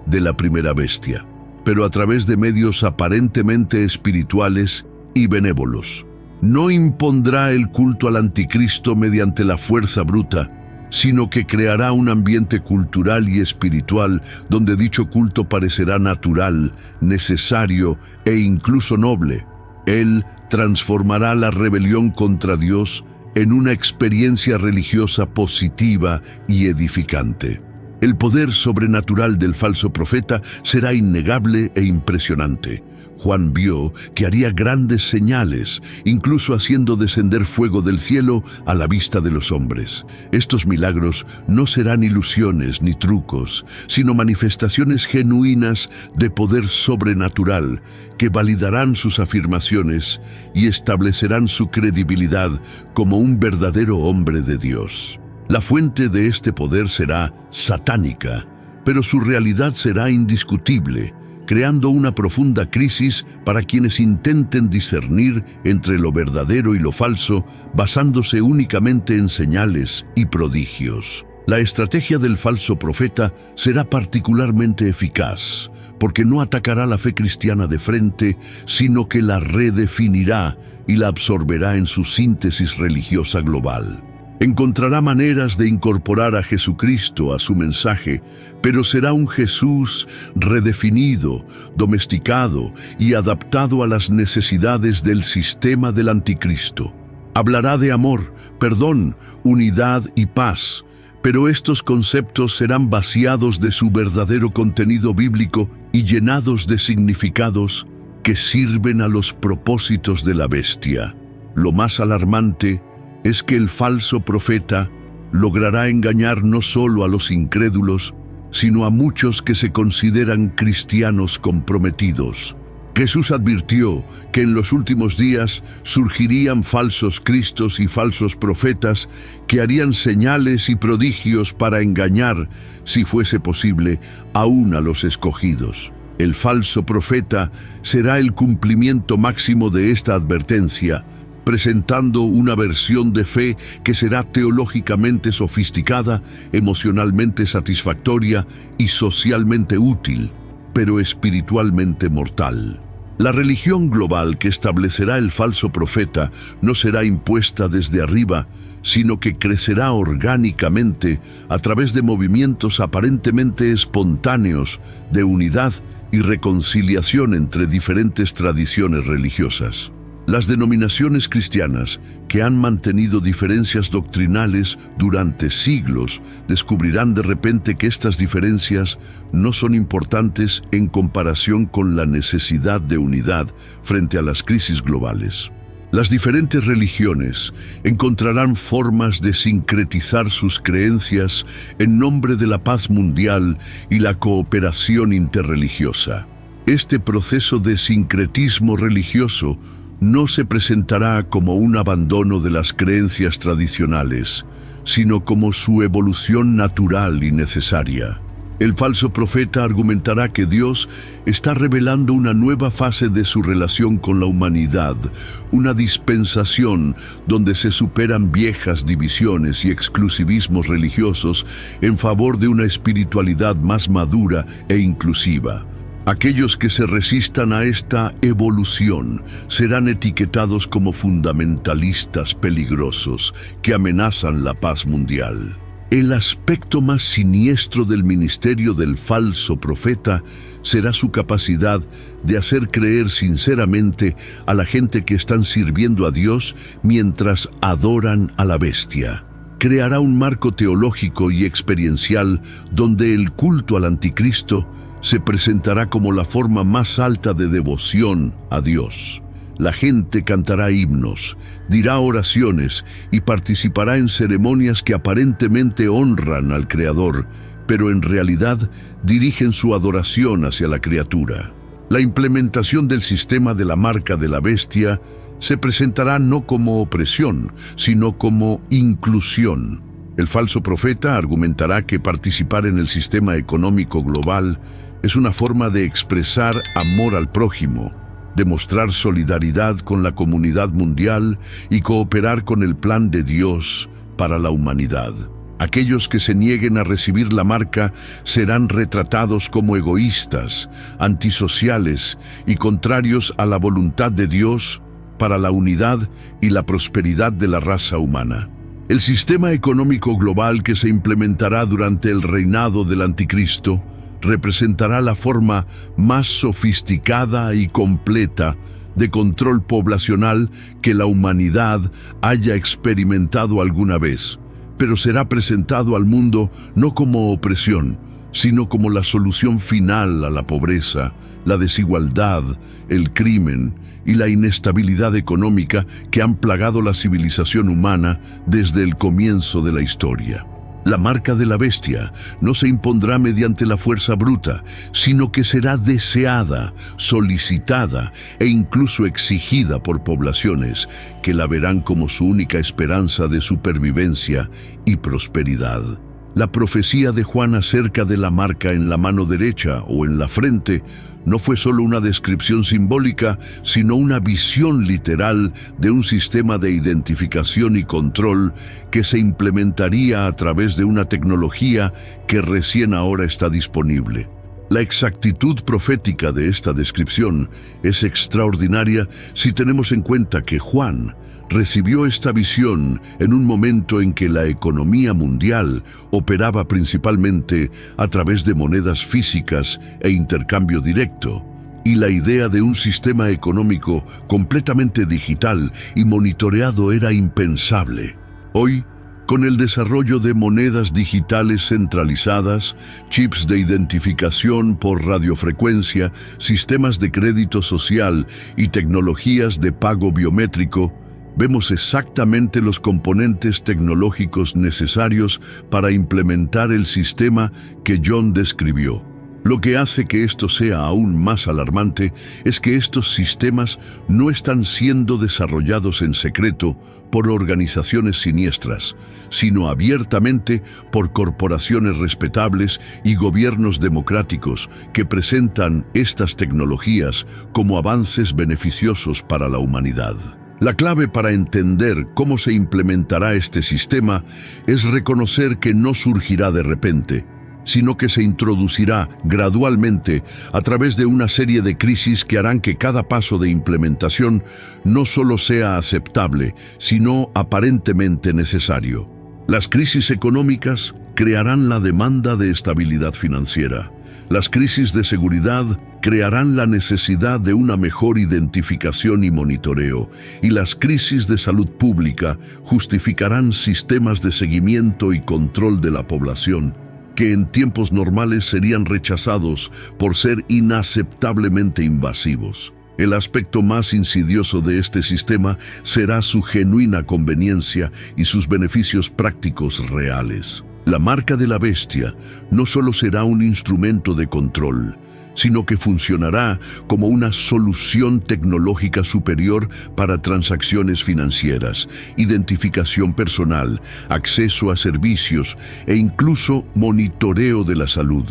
de la primera bestia, pero a través de medios aparentemente espirituales y benévolos. No impondrá el culto al anticristo mediante la fuerza bruta, sino que creará un ambiente cultural y espiritual donde dicho culto parecerá natural, necesario e incluso noble. Él transformará la rebelión contra Dios en una experiencia religiosa positiva y edificante. El poder sobrenatural del falso profeta será innegable e impresionante. Juan vio que haría grandes señales, incluso haciendo descender fuego del cielo a la vista de los hombres. Estos milagros no serán ilusiones ni trucos, sino manifestaciones genuinas de poder sobrenatural que validarán sus afirmaciones y establecerán su credibilidad como un verdadero hombre de Dios. La fuente de este poder será satánica, pero su realidad será indiscutible, creando una profunda crisis para quienes intenten discernir entre lo verdadero y lo falso, basándose únicamente en señales y prodigios. La estrategia del falso profeta será particularmente eficaz, porque no atacará la fe cristiana de frente, sino que la redefinirá y la absorberá en su síntesis religiosa global. Encontrará maneras de incorporar a Jesucristo a su mensaje, pero será un Jesús redefinido, domesticado y adaptado a las necesidades del sistema del anticristo. Hablará de amor, perdón, unidad y paz, pero estos conceptos serán vaciados de su verdadero contenido bíblico y llenados de significados que sirven a los propósitos de la bestia. Lo más alarmante es que el falso profeta logrará engañar no solo a los incrédulos, sino a muchos que se consideran cristianos comprometidos. Jesús advirtió que en los últimos días surgirían falsos cristos y falsos profetas que harían señales y prodigios para engañar, si fuese posible, aún a los escogidos. El falso profeta será el cumplimiento máximo de esta advertencia, presentando una versión de fe que será teológicamente sofisticada, emocionalmente satisfactoria y socialmente útil, pero espiritualmente mortal. La religión global que establecerá el falso profeta no será impuesta desde arriba, sino que crecerá orgánicamente a través de movimientos aparentemente espontáneos de unidad y reconciliación entre diferentes tradiciones religiosas. Las denominaciones cristianas, que han mantenido diferencias doctrinales durante siglos, descubrirán de repente que estas diferencias no son importantes en comparación con la necesidad de unidad frente a las crisis globales. Las diferentes religiones encontrarán formas de sincretizar sus creencias en nombre de la paz mundial y la cooperación interreligiosa. Este proceso de sincretismo religioso no se presentará como un abandono de las creencias tradicionales, sino como su evolución natural y necesaria. El falso profeta argumentará que Dios está revelando una nueva fase de su relación con la humanidad, una dispensación donde se superan viejas divisiones y exclusivismos religiosos en favor de una espiritualidad más madura e inclusiva. Aquellos que se resistan a esta evolución serán etiquetados como fundamentalistas peligrosos que amenazan la paz mundial. El aspecto más siniestro del ministerio del falso profeta será su capacidad de hacer creer sinceramente a la gente que están sirviendo a Dios mientras adoran a la bestia. Creará un marco teológico y experiencial donde el culto al anticristo se presentará como la forma más alta de devoción a Dios. La gente cantará himnos, dirá oraciones y participará en ceremonias que aparentemente honran al Creador, pero en realidad dirigen su adoración hacia la criatura. La implementación del sistema de la marca de la bestia se presentará no como opresión, sino como inclusión. El falso profeta argumentará que participar en el sistema económico global es una forma de expresar amor al prójimo, demostrar solidaridad con la comunidad mundial y cooperar con el plan de Dios para la humanidad. Aquellos que se nieguen a recibir la marca serán retratados como egoístas, antisociales y contrarios a la voluntad de Dios para la unidad y la prosperidad de la raza humana. El sistema económico global que se implementará durante el reinado del anticristo representará la forma más sofisticada y completa de control poblacional que la humanidad haya experimentado alguna vez, pero será presentado al mundo no como opresión, sino como la solución final a la pobreza, la desigualdad, el crimen y la inestabilidad económica que han plagado la civilización humana desde el comienzo de la historia. La marca de la bestia no se impondrá mediante la fuerza bruta, sino que será deseada, solicitada e incluso exigida por poblaciones que la verán como su única esperanza de supervivencia y prosperidad. La profecía de Juan acerca de la marca en la mano derecha o en la frente no fue solo una descripción simbólica, sino una visión literal de un sistema de identificación y control que se implementaría a través de una tecnología que recién ahora está disponible. La exactitud profética de esta descripción es extraordinaria si tenemos en cuenta que Juan recibió esta visión en un momento en que la economía mundial operaba principalmente a través de monedas físicas e intercambio directo, y la idea de un sistema económico completamente digital y monitoreado era impensable. Hoy, con el desarrollo de monedas digitales centralizadas, chips de identificación por radiofrecuencia, sistemas de crédito social y tecnologías de pago biométrico, vemos exactamente los componentes tecnológicos necesarios para implementar el sistema que John describió. Lo que hace que esto sea aún más alarmante es que estos sistemas no están siendo desarrollados en secreto por organizaciones siniestras, sino abiertamente por corporaciones respetables y gobiernos democráticos que presentan estas tecnologías como avances beneficiosos para la humanidad. La clave para entender cómo se implementará este sistema es reconocer que no surgirá de repente, sino que se introducirá gradualmente a través de una serie de crisis que harán que cada paso de implementación no solo sea aceptable, sino aparentemente necesario. Las crisis económicas crearán la demanda de estabilidad financiera. Las crisis de seguridad crearán la necesidad de una mejor identificación y monitoreo, y las crisis de salud pública justificarán sistemas de seguimiento y control de la población, que en tiempos normales serían rechazados por ser inaceptablemente invasivos. El aspecto más insidioso de este sistema será su genuina conveniencia y sus beneficios prácticos reales. La marca de la bestia no solo será un instrumento de control, sino que funcionará como una solución tecnológica superior para transacciones financieras, identificación personal, acceso a servicios e incluso monitoreo de la salud.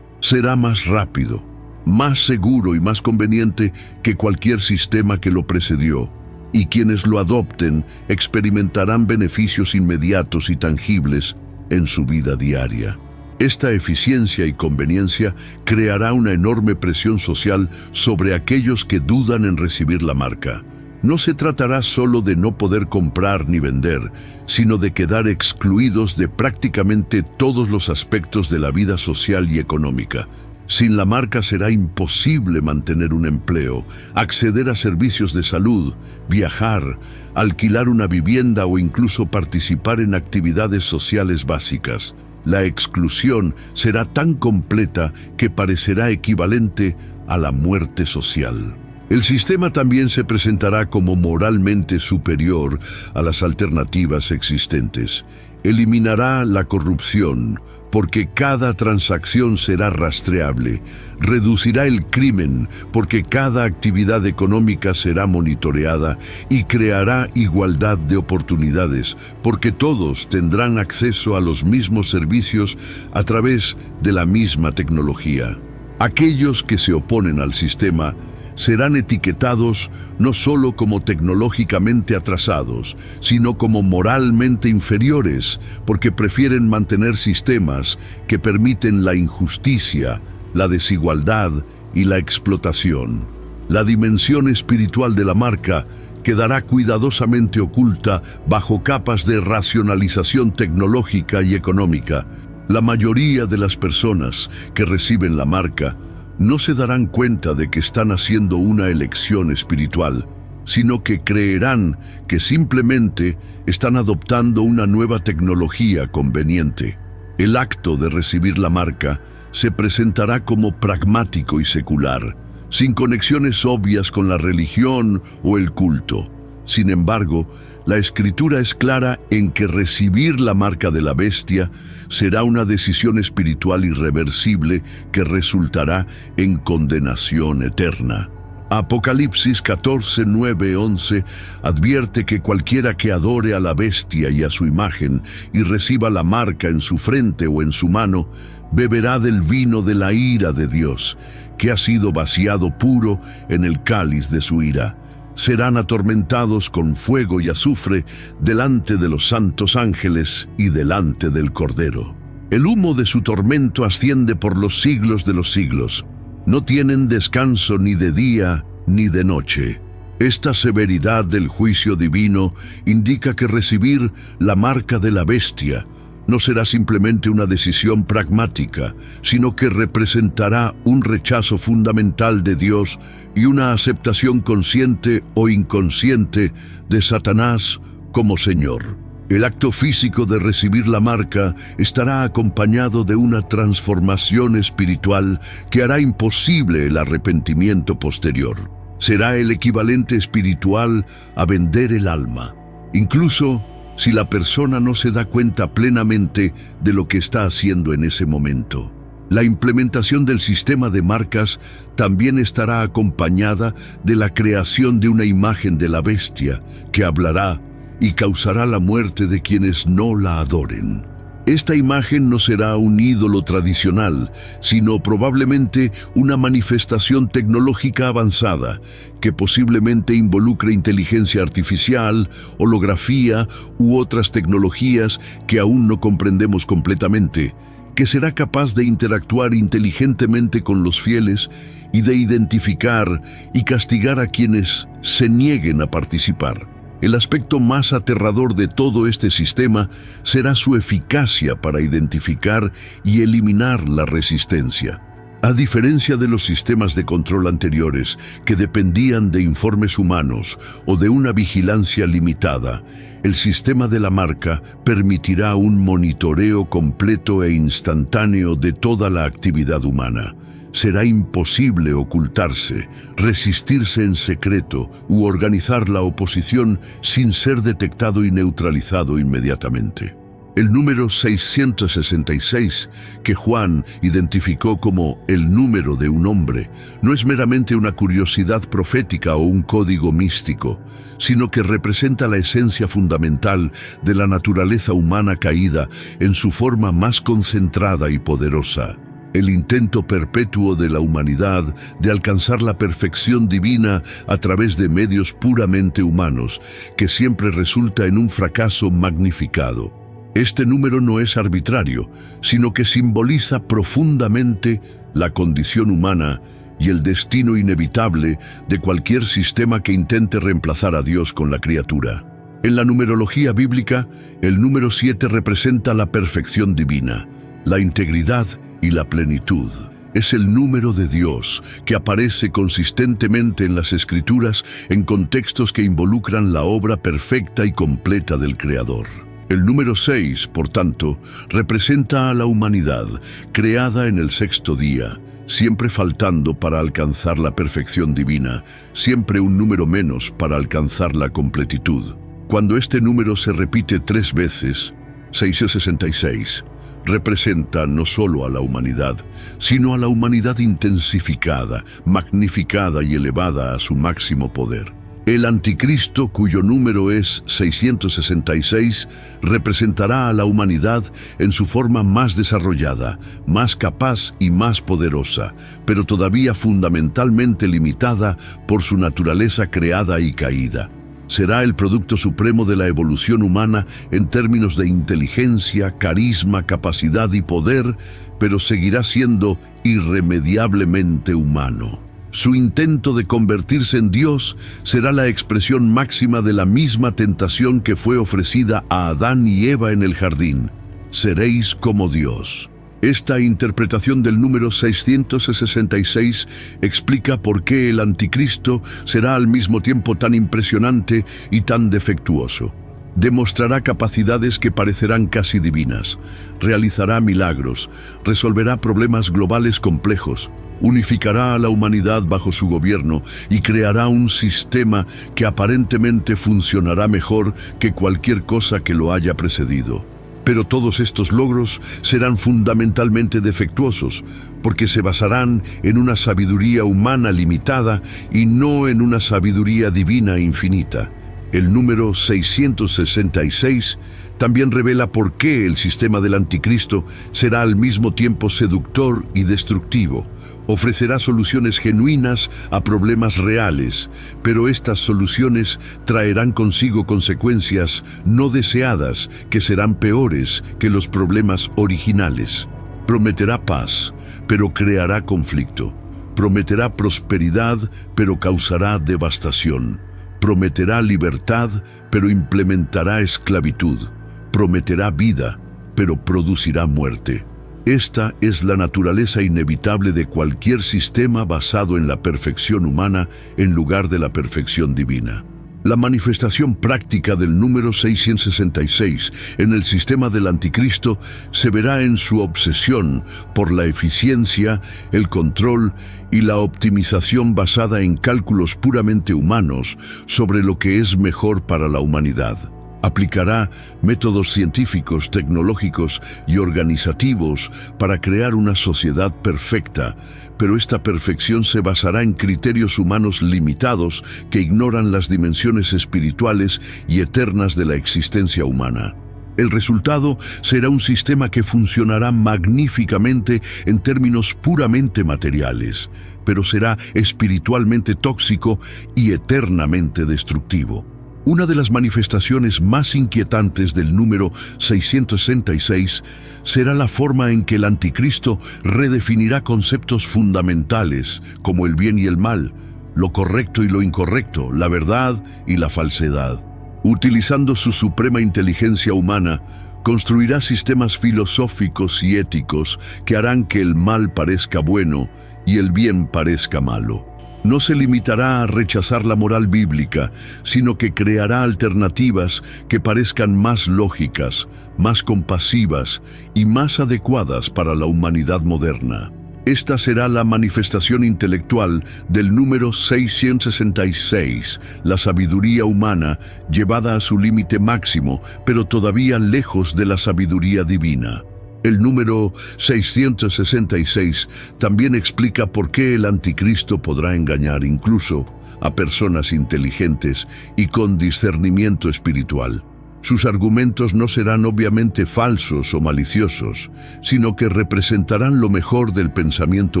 Será más rápido, más seguro y más conveniente que cualquier sistema que lo precedió, y quienes lo adopten experimentarán beneficios inmediatos y tangibles en su vida diaria. Esta eficiencia y conveniencia creará una enorme presión social sobre aquellos que dudan en recibir la marca. No se tratará solo de no poder comprar ni vender, sino de quedar excluidos de prácticamente todos los aspectos de la vida social y económica. Sin la marca será imposible mantener un empleo, acceder a servicios de salud, viajar, alquilar una vivienda o incluso participar en actividades sociales básicas. La exclusión será tan completa que parecerá equivalente a la muerte social. El sistema también se presentará como moralmente superior a las alternativas existentes. Eliminará la corrupción, porque cada transacción será rastreable. Reducirá el crimen, porque cada actividad económica será monitoreada, y creará igualdad de oportunidades, porque todos tendrán acceso a los mismos servicios a través de la misma tecnología. Aquellos que se oponen al sistema serán etiquetados no solo como tecnológicamente atrasados, sino como moralmente inferiores, porque prefieren mantener sistemas que permiten la injusticia, la desigualdad y la explotación. La dimensión espiritual de la marca quedará cuidadosamente oculta bajo capas de racionalización tecnológica y económica. La mayoría de las personas que reciben la marca no se darán cuenta de que están haciendo una elección espiritual, sino que creerán que simplemente están adoptando una nueva tecnología conveniente. El acto de recibir la marca se presentará como pragmático y secular, sin conexiones obvias con la religión o el culto. Sin embargo, la Escritura es clara en que recibir la marca de la bestia será una decisión espiritual irreversible que resultará en condenación eterna. Apocalipsis 14, 9, 11 advierte que cualquiera que adore a la bestia y a su imagen y reciba la marca en su frente o en su mano, beberá del vino de la ira de Dios, que ha sido vaciado puro en el cáliz de su ira. Serán atormentados con fuego y azufre delante de los santos ángeles y delante del Cordero. El humo de su tormento asciende por los siglos de los siglos. No tienen descanso ni de día ni de noche. Esta severidad del juicio divino indica que recibir la marca de la bestia no será simplemente una decisión pragmática, sino que representará un rechazo fundamental de Dios y una aceptación consciente o inconsciente de Satanás como Señor. El acto físico de recibir la marca estará acompañado de una transformación espiritual que hará imposible el arrepentimiento posterior. Será el equivalente espiritual a vender el alma, incluso si la persona no se da cuenta plenamente de lo que está haciendo en ese momento. La implementación del sistema de marcas también estará acompañada de la creación de una imagen de la bestia que hablará y causará la muerte de quienes no la adoren. Esta imagen no será un ídolo tradicional, sino probablemente una manifestación tecnológica avanzada, que posiblemente involucre inteligencia artificial, holografía u otras tecnologías que aún no comprendemos completamente, que será capaz de interactuar inteligentemente con los fieles y de identificar y castigar a quienes se nieguen a participar. El aspecto más aterrador de todo este sistema será su eficacia para identificar y eliminar la resistencia. A diferencia de los sistemas de control anteriores, que dependían de informes humanos o de una vigilancia limitada, el sistema de la marca permitirá un monitoreo completo e instantáneo de toda la actividad humana. Será imposible ocultarse, resistirse en secreto u organizar la oposición sin ser detectado y neutralizado inmediatamente. El número 666, que Juan identificó como el número de un hombre, no es meramente una curiosidad profética o un código místico, sino que representa la esencia fundamental de la naturaleza humana caída en su forma más concentrada y poderosa. El intento perpetuo de la humanidad de alcanzar la perfección divina a través de medios puramente humanos, que siempre resulta en un fracaso magnificado. Este número no es arbitrario, sino que simboliza profundamente la condición humana y el destino inevitable de cualquier sistema que intente reemplazar a Dios con la criatura. En la numerología bíblica, el número 7 representa la perfección divina, la integridad y la plenitud. Es el número de Dios que aparece consistentemente en las Escrituras en contextos que involucran la obra perfecta y completa del Creador. El número 6, por tanto, representa a la humanidad, creada en el sexto día, siempre faltando para alcanzar la perfección divina, siempre un número menos para alcanzar la completitud. Cuando este número se repite 3 veces, 666, representa no solo a la humanidad, sino a la humanidad intensificada, magnificada y elevada a su máximo poder. El anticristo, cuyo número es 666, representará a la humanidad en su forma más desarrollada, más capaz y más poderosa, pero todavía fundamentalmente limitada por su naturaleza creada y caída. Será el producto supremo de la evolución humana en términos de inteligencia, carisma, capacidad y poder, pero seguirá siendo irremediablemente humano. Su intento de convertirse en Dios será la expresión máxima de la misma tentación que fue ofrecida a Adán y Eva en el jardín. Seréis como Dios. Esta interpretación del número 666 explica por qué el anticristo será al mismo tiempo tan impresionante y tan defectuoso. Demostrará capacidades que parecerán casi divinas, realizará milagros, resolverá problemas globales complejos, unificará a la humanidad bajo su gobierno y creará un sistema que aparentemente funcionará mejor que cualquier cosa que lo haya precedido. Pero todos estos logros serán fundamentalmente defectuosos, porque se basarán en una sabiduría humana limitada y no en una sabiduría divina infinita. El número 666 también revela por qué el sistema del anticristo será al mismo tiempo seductor y destructivo. Ofrecerá soluciones genuinas a problemas reales, pero estas soluciones traerán consigo consecuencias no deseadas que serán peores que los problemas originales. Prometerá paz, pero creará conflicto. Prometerá prosperidad, pero causará devastación. Prometerá libertad, pero implementará esclavitud. Prometerá vida, pero producirá muerte. Esta es la naturaleza inevitable de cualquier sistema basado en la perfección humana en lugar de la perfección divina. La manifestación práctica del número 666 en el sistema del anticristo se verá en su obsesión por la eficiencia, el control y la optimización basada en cálculos puramente humanos sobre lo que es mejor para la humanidad. Aplicará métodos científicos, tecnológicos y organizativos para crear una sociedad perfecta, pero esta perfección se basará en criterios humanos limitados que ignoran las dimensiones espirituales y eternas de la existencia humana. El resultado será un sistema que funcionará magníficamente en términos puramente materiales, pero será espiritualmente tóxico y eternamente destructivo. Una de las manifestaciones más inquietantes del número 666 será la forma en que el anticristo redefinirá conceptos fundamentales como el bien y el mal, lo correcto y lo incorrecto, la verdad y la falsedad. Utilizando su suprema inteligencia humana, construirá sistemas filosóficos y éticos que harán que el mal parezca bueno y el bien parezca malo. No se limitará a rechazar la moral bíblica, sino que creará alternativas que parezcan más lógicas, más compasivas y más adecuadas para la humanidad moderna. Esta será la manifestación intelectual del número 666, la sabiduría humana llevada a su límite máximo, pero todavía lejos de la sabiduría divina. El número 666 también explica por qué el anticristo podrá engañar incluso a personas inteligentes y con discernimiento espiritual. Sus argumentos no serán obviamente falsos o maliciosos, sino que representarán lo mejor del pensamiento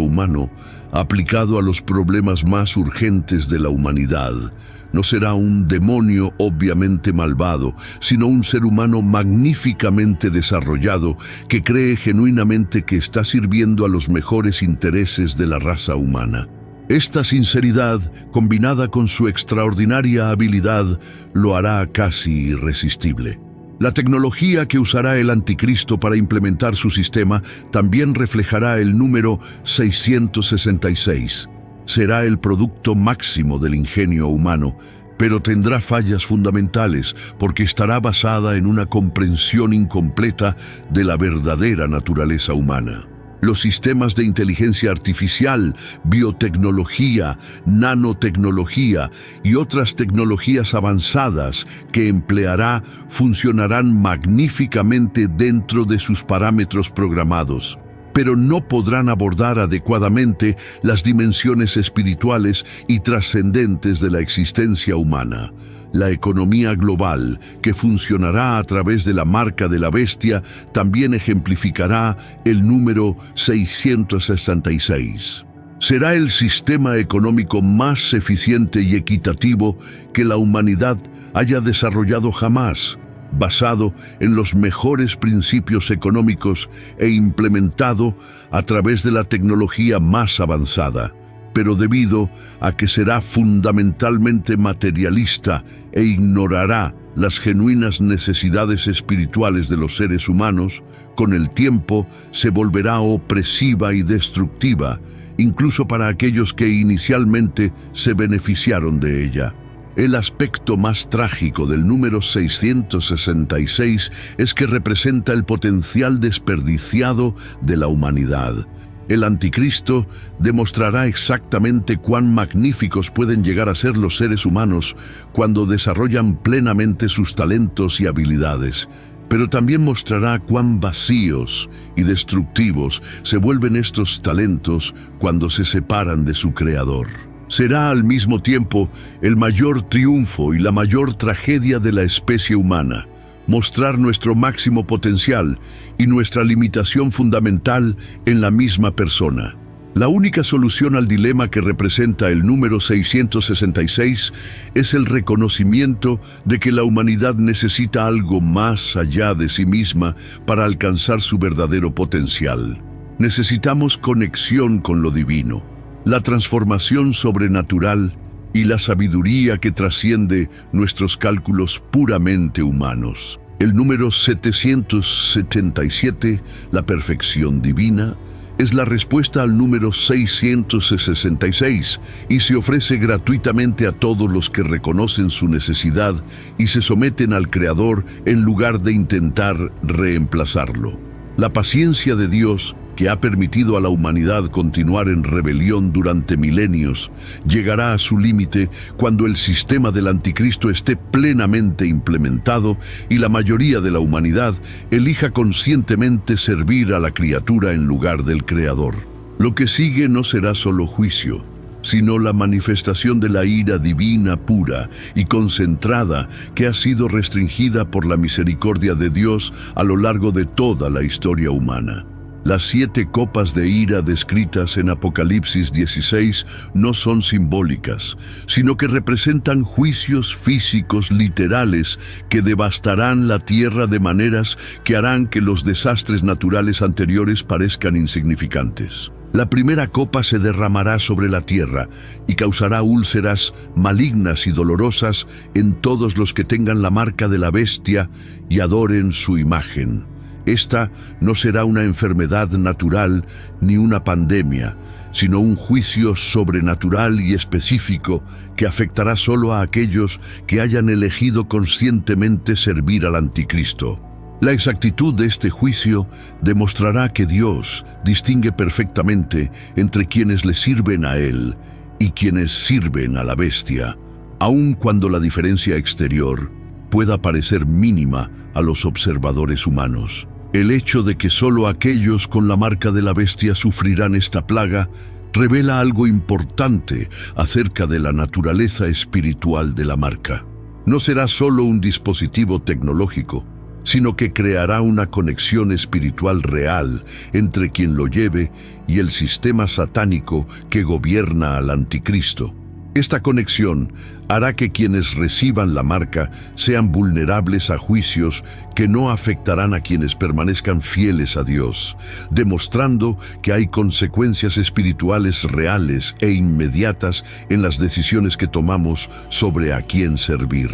humano aplicado a los problemas más urgentes de la humanidad. No será un demonio obviamente malvado, sino un ser humano magníficamente desarrollado que cree genuinamente que está sirviendo a los mejores intereses de la raza humana. Esta sinceridad, combinada con su extraordinaria habilidad, lo hará casi irresistible. La tecnología que usará el anticristo para implementar su sistema también reflejará el número 666. Será el producto máximo del ingenio humano, pero tendrá fallas fundamentales porque estará basada en una comprensión incompleta de la verdadera naturaleza humana. Los sistemas de inteligencia artificial, biotecnología, nanotecnología y otras tecnologías avanzadas que empleará funcionarán magníficamente dentro de sus parámetros programados, pero no podrán abordar adecuadamente las dimensiones espirituales y trascendentes de la existencia humana. La economía global, que funcionará a través de la marca de la bestia, también ejemplificará el número 666. Será el sistema económico más eficiente y equitativo que la humanidad haya desarrollado jamás, basado en los mejores principios económicos e implementado a través de la tecnología más avanzada, pero debido a que será fundamentalmente materialista e ignorará las genuinas necesidades espirituales de los seres humanos, con el tiempo se volverá opresiva y destructiva, incluso para aquellos que inicialmente se beneficiaron de ella. El aspecto más trágico del número 666 es que representa el potencial desperdiciado de la humanidad. El anticristo demostrará exactamente cuán magníficos pueden llegar a ser los seres humanos cuando desarrollan plenamente sus talentos y habilidades. pero también mostrará cuán vacíos y destructivos se vuelven estos talentos cuando se separan de su Creador. Será al mismo tiempo el mayor triunfo y la mayor tragedia de la especie humana, mostrar nuestro máximo potencial y nuestra limitación fundamental en la misma persona. La única solución al dilema que representa el número 666 es el reconocimiento de que la humanidad necesita algo más allá de sí misma para alcanzar su verdadero potencial. Necesitamos conexión con lo divino, la transformación sobrenatural y la sabiduría que trasciende nuestros cálculos puramente humanos. El número 777, la perfección divina, es la respuesta al número 666 y se ofrece gratuitamente a todos los que reconocen su necesidad y se someten al Creador en lugar de intentar reemplazarlo. La paciencia de Dios, que ha permitido a la humanidad continuar en rebelión durante milenios, llegará a su límite cuando el sistema del anticristo esté plenamente implementado y la mayoría de la humanidad elija conscientemente servir a la criatura en lugar del Creador. Lo que sigue no será solo juicio, sino la manifestación de la ira divina pura y concentrada que ha sido restringida por la misericordia de Dios a lo largo de toda la historia humana. Las 7 copas de ira descritas en Apocalipsis 16 no son simbólicas, sino que representan juicios físicos literales que devastarán la tierra de maneras que harán que los desastres naturales anteriores parezcan insignificantes. La primera copa se derramará sobre la tierra y causará úlceras malignas y dolorosas en todos los que tengan la marca de la bestia y adoren su imagen. Esta no será una enfermedad natural ni una pandemia, sino un juicio sobrenatural y específico que afectará solo a aquellos que hayan elegido conscientemente servir al anticristo. La exactitud de este juicio demostrará que Dios distingue perfectamente entre quienes le sirven a Él y quienes sirven a la bestia, aun cuando la diferencia exterior pueda parecer mínima a los observadores humanos. El hecho de que solo aquellos con la marca de la bestia sufrirán esta plaga revela algo importante acerca de la naturaleza espiritual de la marca. No será solo un dispositivo tecnológico, sino que creará una conexión espiritual real entre quien lo lleve y el sistema satánico que gobierna al anticristo. Esta conexión hará que quienes reciban la marca sean vulnerables a juicios que no afectarán a quienes permanezcan fieles a Dios, demostrando que hay consecuencias espirituales reales e inmediatas en las decisiones que tomamos sobre a quién servir.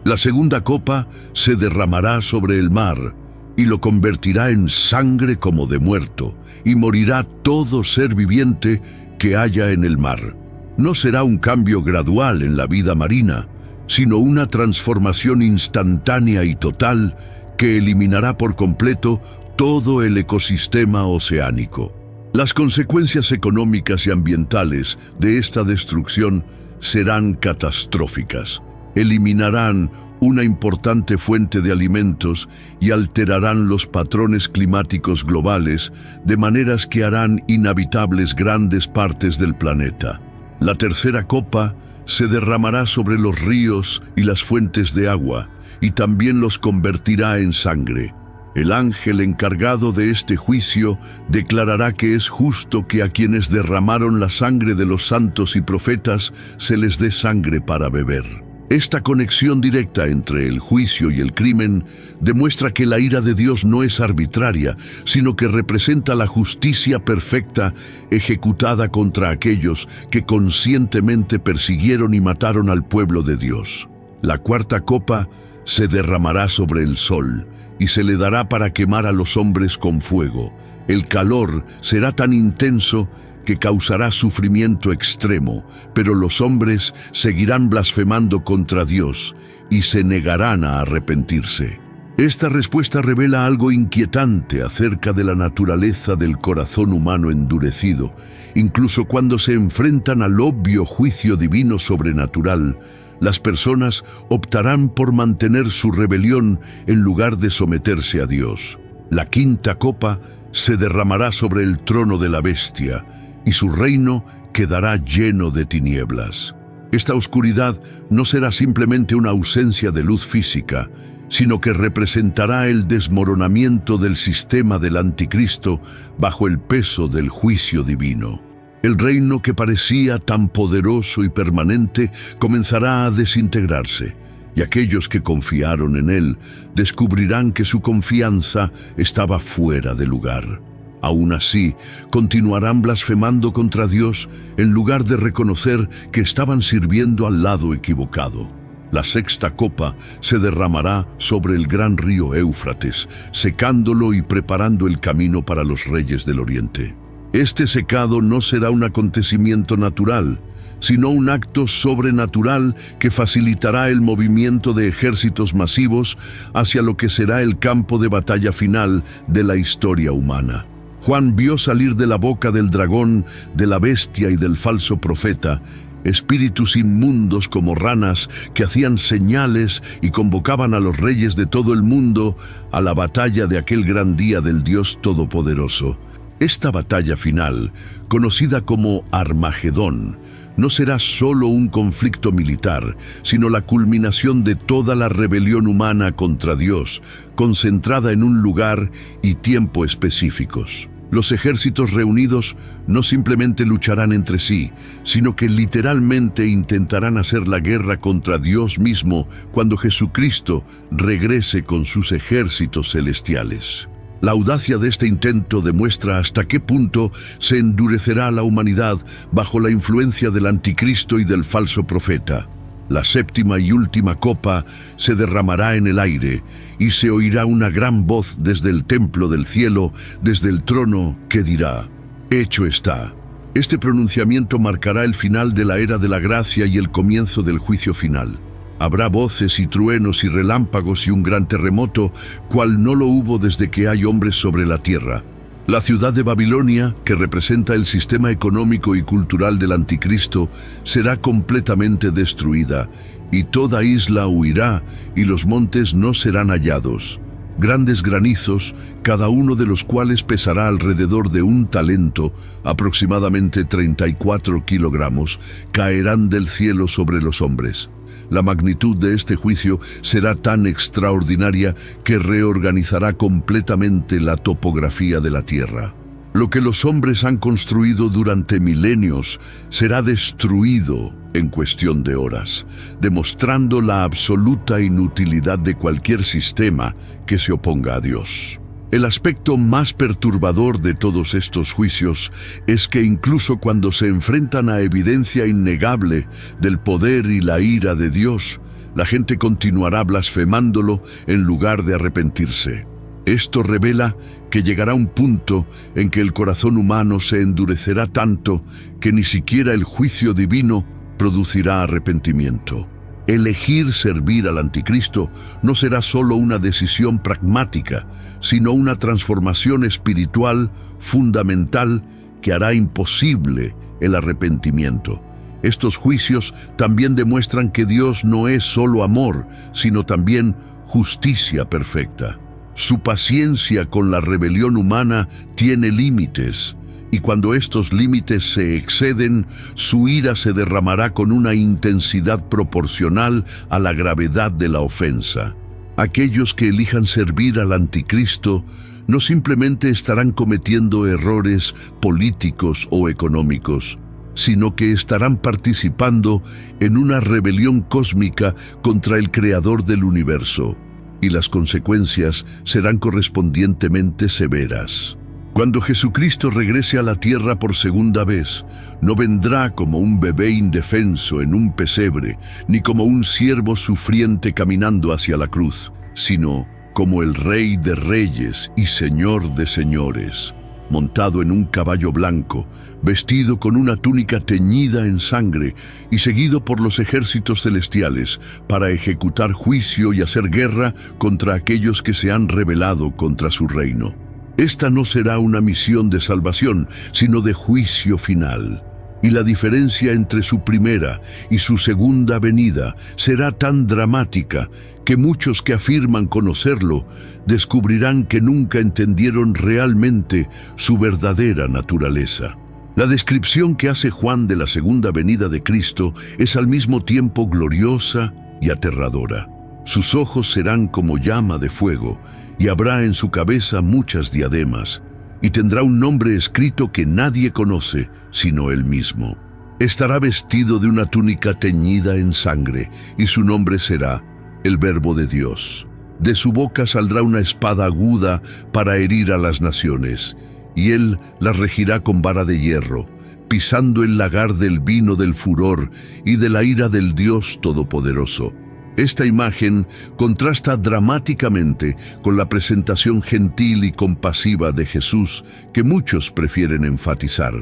La segunda copa se derramará sobre el mar y lo convertirá en sangre como de muerto, y morirá todo ser viviente que haya en el mar. No será un cambio gradual en la vida marina, sino una transformación instantánea y total que eliminará por completo todo el ecosistema oceánico. Las consecuencias económicas y ambientales de esta destrucción serán catastróficas. Eliminarán una importante fuente de alimentos y alterarán los patrones climáticos globales de maneras que harán inhabitables grandes partes del planeta. La tercera copa se derramará sobre los ríos y las fuentes de agua, y también los convertirá en sangre. El ángel encargado de este juicio declarará que es justo que a quienes derramaron la sangre de los santos y profetas se les dé sangre para beber. Esta conexión directa entre el juicio y el crimen demuestra que la ira de Dios no es arbitraria, sino que representa la justicia perfecta ejecutada contra aquellos que conscientemente persiguieron y mataron al pueblo de Dios. La cuarta copa se derramará sobre el sol y se le dará para quemar a los hombres con fuego. El calor será tan intenso que causará sufrimiento extremo, pero los hombres seguirán blasfemando contra Dios y se negarán a arrepentirse. Esta respuesta revela algo inquietante acerca de la naturaleza del corazón humano endurecido. Incluso cuando se enfrentan al obvio juicio divino sobrenatural, Las personas optarán por mantener su rebelión en lugar de someterse a Dios. La quinta copa se derramará sobre el trono de la bestia, y su reino quedará lleno de tinieblas. Esta oscuridad no será simplemente una ausencia de luz física, sino que representará el desmoronamiento del sistema del anticristo bajo el peso del juicio divino. El reino que parecía tan poderoso y permanente comenzará a desintegrarse, y aquellos que confiaron en él descubrirán que su confianza estaba fuera de lugar. Aún así, continuarán blasfemando contra Dios en lugar de reconocer que estaban sirviendo al lado equivocado. La sexta copa se derramará sobre el gran río Éufrates, secándolo y preparando el camino para los reyes del Oriente. Este secado no será un acontecimiento natural, sino un acto sobrenatural que facilitará el movimiento de ejércitos masivos hacia lo que será el campo de batalla final de la historia humana. Juan vio salir de la boca del dragón, de la bestia y del falso profeta, espíritus inmundos como ranas que hacían señales y convocaban a los reyes de todo el mundo a la batalla de aquel gran día del Dios Todopoderoso. Esta batalla final, conocida como Armagedón, no será solo un conflicto militar, sino la culminación de toda la rebelión humana contra Dios, concentrada en un lugar y tiempo específicos. Los ejércitos reunidos no simplemente lucharán entre sí, sino que literalmente intentarán hacer la guerra contra Dios mismo cuando Jesucristo regrese con sus ejércitos celestiales. La audacia de este intento demuestra hasta qué punto se endurecerá la humanidad bajo la influencia del anticristo y del falso profeta. La séptima y última copa se derramará en el aire y se oirá una gran voz desde el templo del cielo, desde el trono, que dirá: «Hecho está». Este pronunciamiento marcará el final de la era de la gracia y el comienzo del juicio final. Habrá voces y truenos y relámpagos y un gran terremoto, cual no lo hubo desde que hay hombres sobre la tierra. La ciudad de Babilonia, que representa el sistema económico y cultural del anticristo, será completamente destruida, y toda isla huirá, y los montes no serán hallados. Grandes granizos, cada uno de los cuales pesará alrededor de 1 talento, aproximadamente 34 kilogramos, caerán del cielo sobre los hombres. La magnitud de este juicio será tan extraordinaria que reorganizará completamente la topografía de la tierra. Lo que los hombres han construido durante milenios será destruido en cuestión de horas, demostrando la absoluta inutilidad de cualquier sistema que se oponga a Dios. El aspecto más perturbador de todos estos juicios es que incluso cuando se enfrentan a evidencia innegable del poder y la ira de Dios, la gente continuará blasfemándolo en lugar de arrepentirse. Esto revela que llegará un punto en que el corazón humano se endurecerá tanto que ni siquiera el juicio divino producirá arrepentimiento. Elegir servir al anticristo no será solo una decisión pragmática, sino una transformación espiritual fundamental que hará imposible el arrepentimiento. Estos juicios también demuestran que Dios no es solo amor, sino también justicia perfecta. Su paciencia con la rebelión humana tiene límites, y cuando estos límites se exceden, su ira se derramará con una intensidad proporcional a la gravedad de la ofensa. Aquellos que elijan servir al anticristo no simplemente estarán cometiendo errores políticos o económicos, sino que estarán participando en una rebelión cósmica contra el Creador del universo, y las consecuencias serán correspondientemente severas. Cuando Jesucristo regrese a la tierra por segunda vez, no vendrá como un bebé indefenso en un pesebre, ni como un siervo sufriente caminando hacia la cruz, sino como el Rey de Reyes y Señor de Señores, montado en un caballo blanco, vestido con una túnica teñida en sangre y seguido por los ejércitos celestiales para ejecutar juicio y hacer guerra contra aquellos que se han rebelado contra su reino. Esta no será una misión de salvación, sino de juicio final. Y la diferencia entre su primera y su segunda venida será tan dramática que muchos que afirman conocerlo descubrirán que nunca entendieron realmente su verdadera naturaleza. La descripción que hace Juan de la segunda venida de Cristo es al mismo tiempo gloriosa y aterradora. Sus ojos serán como llama de fuego, y habrá en su cabeza muchas diademas, y tendrá un nombre escrito que nadie conoce sino él mismo. Estará vestido de una túnica teñida en sangre, y su nombre será el Verbo de Dios. De su boca saldrá una espada aguda para herir a las naciones, y él las regirá con vara de hierro, pisando el lagar del vino del furor y de la ira del Dios Todopoderoso. Esta imagen contrasta dramáticamente con la presentación gentil y compasiva de Jesús que muchos prefieren enfatizar.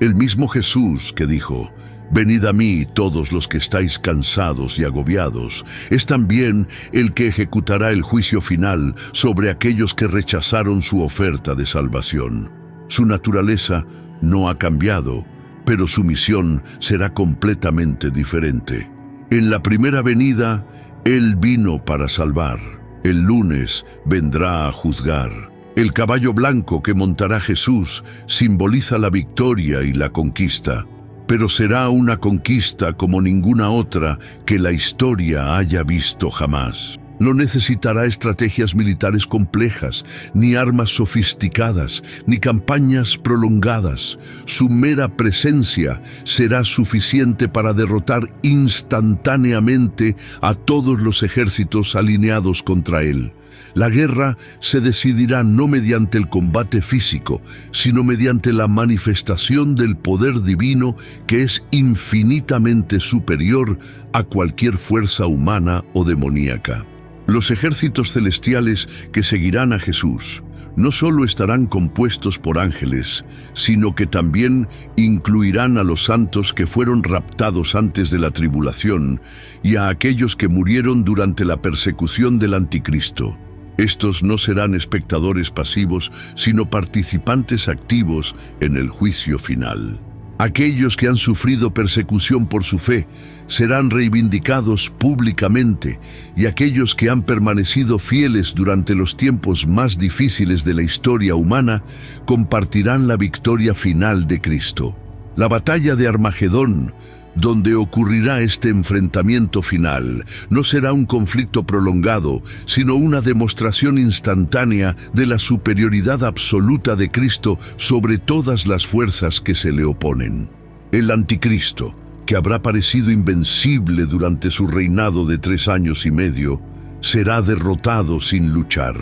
El mismo Jesús que dijo: «Venid a mí todos los que estáis cansados y agobiados», es también el que ejecutará el juicio final sobre aquellos que rechazaron su oferta de salvación. Su naturaleza no ha cambiado, pero su misión será completamente diferente. En la primera venida, Él vino para salvar. El lunes vendrá a juzgar. El caballo blanco que montará Jesús simboliza la victoria y la conquista, pero será una conquista como ninguna otra que la historia haya visto jamás. No necesitará estrategias militares complejas, ni armas sofisticadas, ni campañas prolongadas. Su mera presencia será suficiente para derrotar instantáneamente a todos los ejércitos alineados contra él. La guerra se decidirá no mediante el combate físico, sino mediante la manifestación del poder divino que es infinitamente superior a cualquier fuerza humana o demoníaca. Los ejércitos celestiales que seguirán a Jesús no solo estarán compuestos por ángeles, sino que también incluirán a los santos que fueron raptados antes de la tribulación y a aquellos que murieron durante la persecución del Anticristo. Estos no serán espectadores pasivos, sino participantes activos en el juicio final. Aquellos que han sufrido persecución por su fe serán reivindicados públicamente, y aquellos que han permanecido fieles durante los tiempos más difíciles de la historia humana compartirán la victoria final de Cristo. La batalla de Armagedón, donde ocurrirá este enfrentamiento final, no será un conflicto prolongado, sino una demostración instantánea de la superioridad absoluta de Cristo sobre todas las fuerzas que se le oponen. El Anticristo, que habrá parecido invencible durante su reinado de 3 años y medio, será derrotado sin luchar.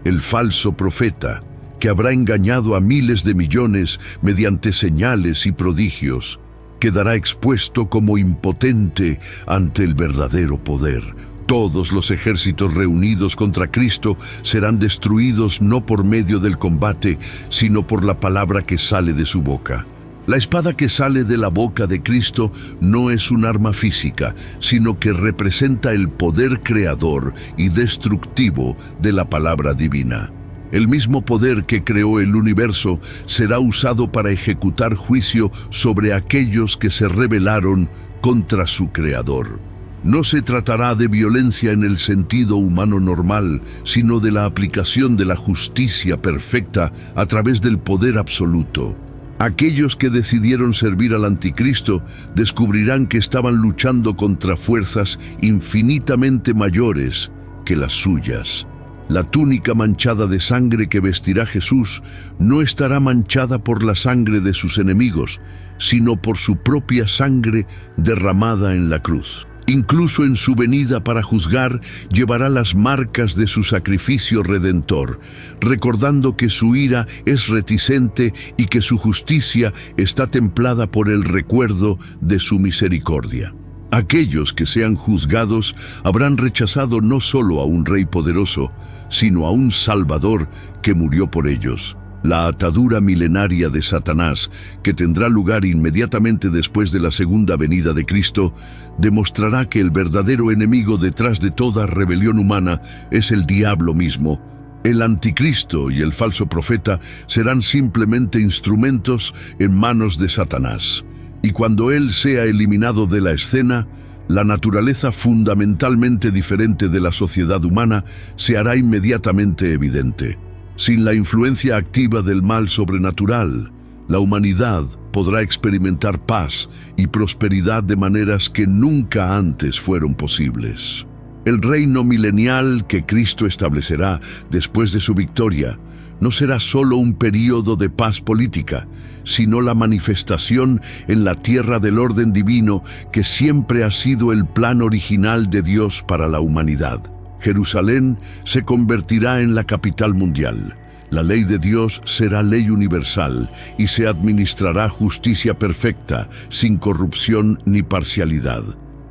El falso profeta, que habrá engañado a miles de millones mediante señales y prodigios, quedará expuesto como impotente ante el verdadero poder. Todos los ejércitos reunidos contra Cristo serán destruidos no por medio del combate, sino por la palabra que sale de su boca. La espada que sale de la boca de Cristo no es un arma física, sino que representa el poder creador y destructivo de la palabra divina. El mismo poder que creó el universo será usado para ejecutar juicio sobre aquellos que se rebelaron contra su creador. No se tratará de violencia en el sentido humano normal, sino de la aplicación de la justicia perfecta a través del poder absoluto. Aquellos que decidieron servir al Anticristo descubrirán que estaban luchando contra fuerzas infinitamente mayores que las suyas. La túnica manchada de sangre que vestirá Jesús no estará manchada por la sangre de sus enemigos, sino por su propia sangre derramada en la cruz. Incluso en su venida para juzgar, llevará las marcas de su sacrificio redentor, recordando que su ira es reticente y que su justicia está templada por el recuerdo de su misericordia. Aquellos que sean juzgados habrán rechazado no solo a un rey poderoso, sino a un Salvador que murió por ellos. La atadura milenaria de Satanás, que tendrá lugar inmediatamente después de la segunda venida de Cristo, demostrará que el verdadero enemigo detrás de toda rebelión humana es el diablo mismo. El Anticristo y el falso profeta serán simplemente instrumentos en manos de Satanás. Y cuando Él sea eliminado de la escena, la naturaleza fundamentalmente diferente de la sociedad humana se hará inmediatamente evidente. Sin la influencia activa del mal sobrenatural, la humanidad podrá experimentar paz y prosperidad de maneras que nunca antes fueron posibles. El reino milenial que Cristo establecerá después de su victoria no será solo un período de paz política, sino la manifestación en la tierra del orden divino que siempre ha sido el plan original de Dios para la humanidad. Jerusalén se convertirá en la capital mundial. La ley de Dios será ley universal y se administrará justicia perfecta, sin corrupción ni parcialidad.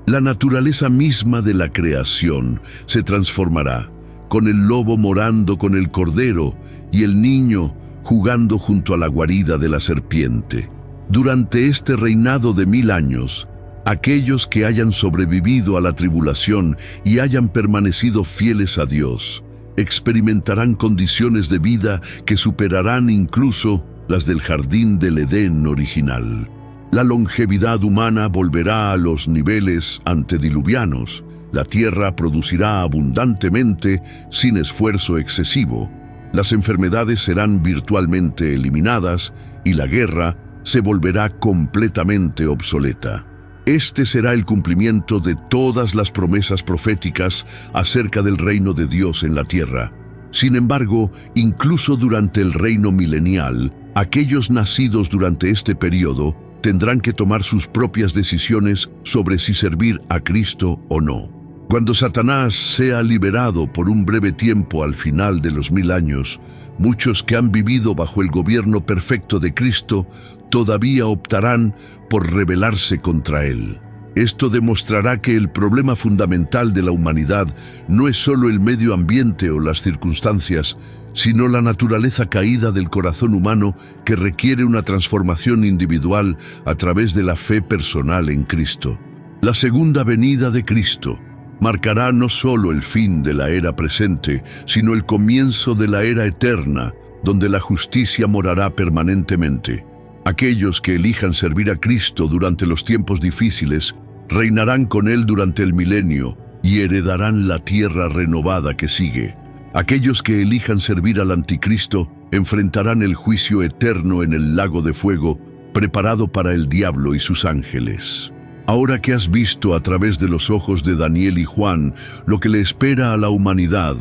La naturaleza misma de la creación se transformará, con el lobo morando con el cordero y el niño jugando junto a la guarida de la serpiente. Durante este reinado de 1000 años, aquellos que hayan sobrevivido a la tribulación y hayan permanecido fieles a Dios, experimentarán condiciones de vida que superarán incluso las del jardín del Edén original. La longevidad humana volverá a los niveles antediluvianos. La tierra producirá abundantemente sin esfuerzo excesivo. Las enfermedades serán virtualmente eliminadas y la guerra se volverá completamente obsoleta. Este será el cumplimiento de todas las promesas proféticas acerca del reino de Dios en la tierra. Sin embargo, incluso durante el reino milenial, aquellos nacidos durante este periodo tendrán que tomar sus propias decisiones sobre si servir a Cristo o no. Cuando Satanás sea liberado por un breve tiempo al final de los 1000 años, muchos que han vivido bajo el gobierno perfecto de Cristo todavía optarán por rebelarse contra Él. Esto demostrará que el problema fundamental de la humanidad no es solo el medio ambiente o las circunstancias, sino la naturaleza caída del corazón humano que requiere una transformación individual a través de la fe personal en Cristo. La segunda venida de Cristo marcará no solo el fin de la era presente, sino el comienzo de la era eterna, donde la justicia morará permanentemente. Aquellos que elijan servir a Cristo durante los tiempos difíciles reinarán con Él durante el milenio y heredarán la tierra renovada que sigue. Aquellos que elijan servir al anticristo enfrentarán el juicio eterno en el lago de fuego preparado para el diablo y sus ángeles. Ahora que has visto a través de los ojos de Daniel y Juan lo que le espera a la humanidad,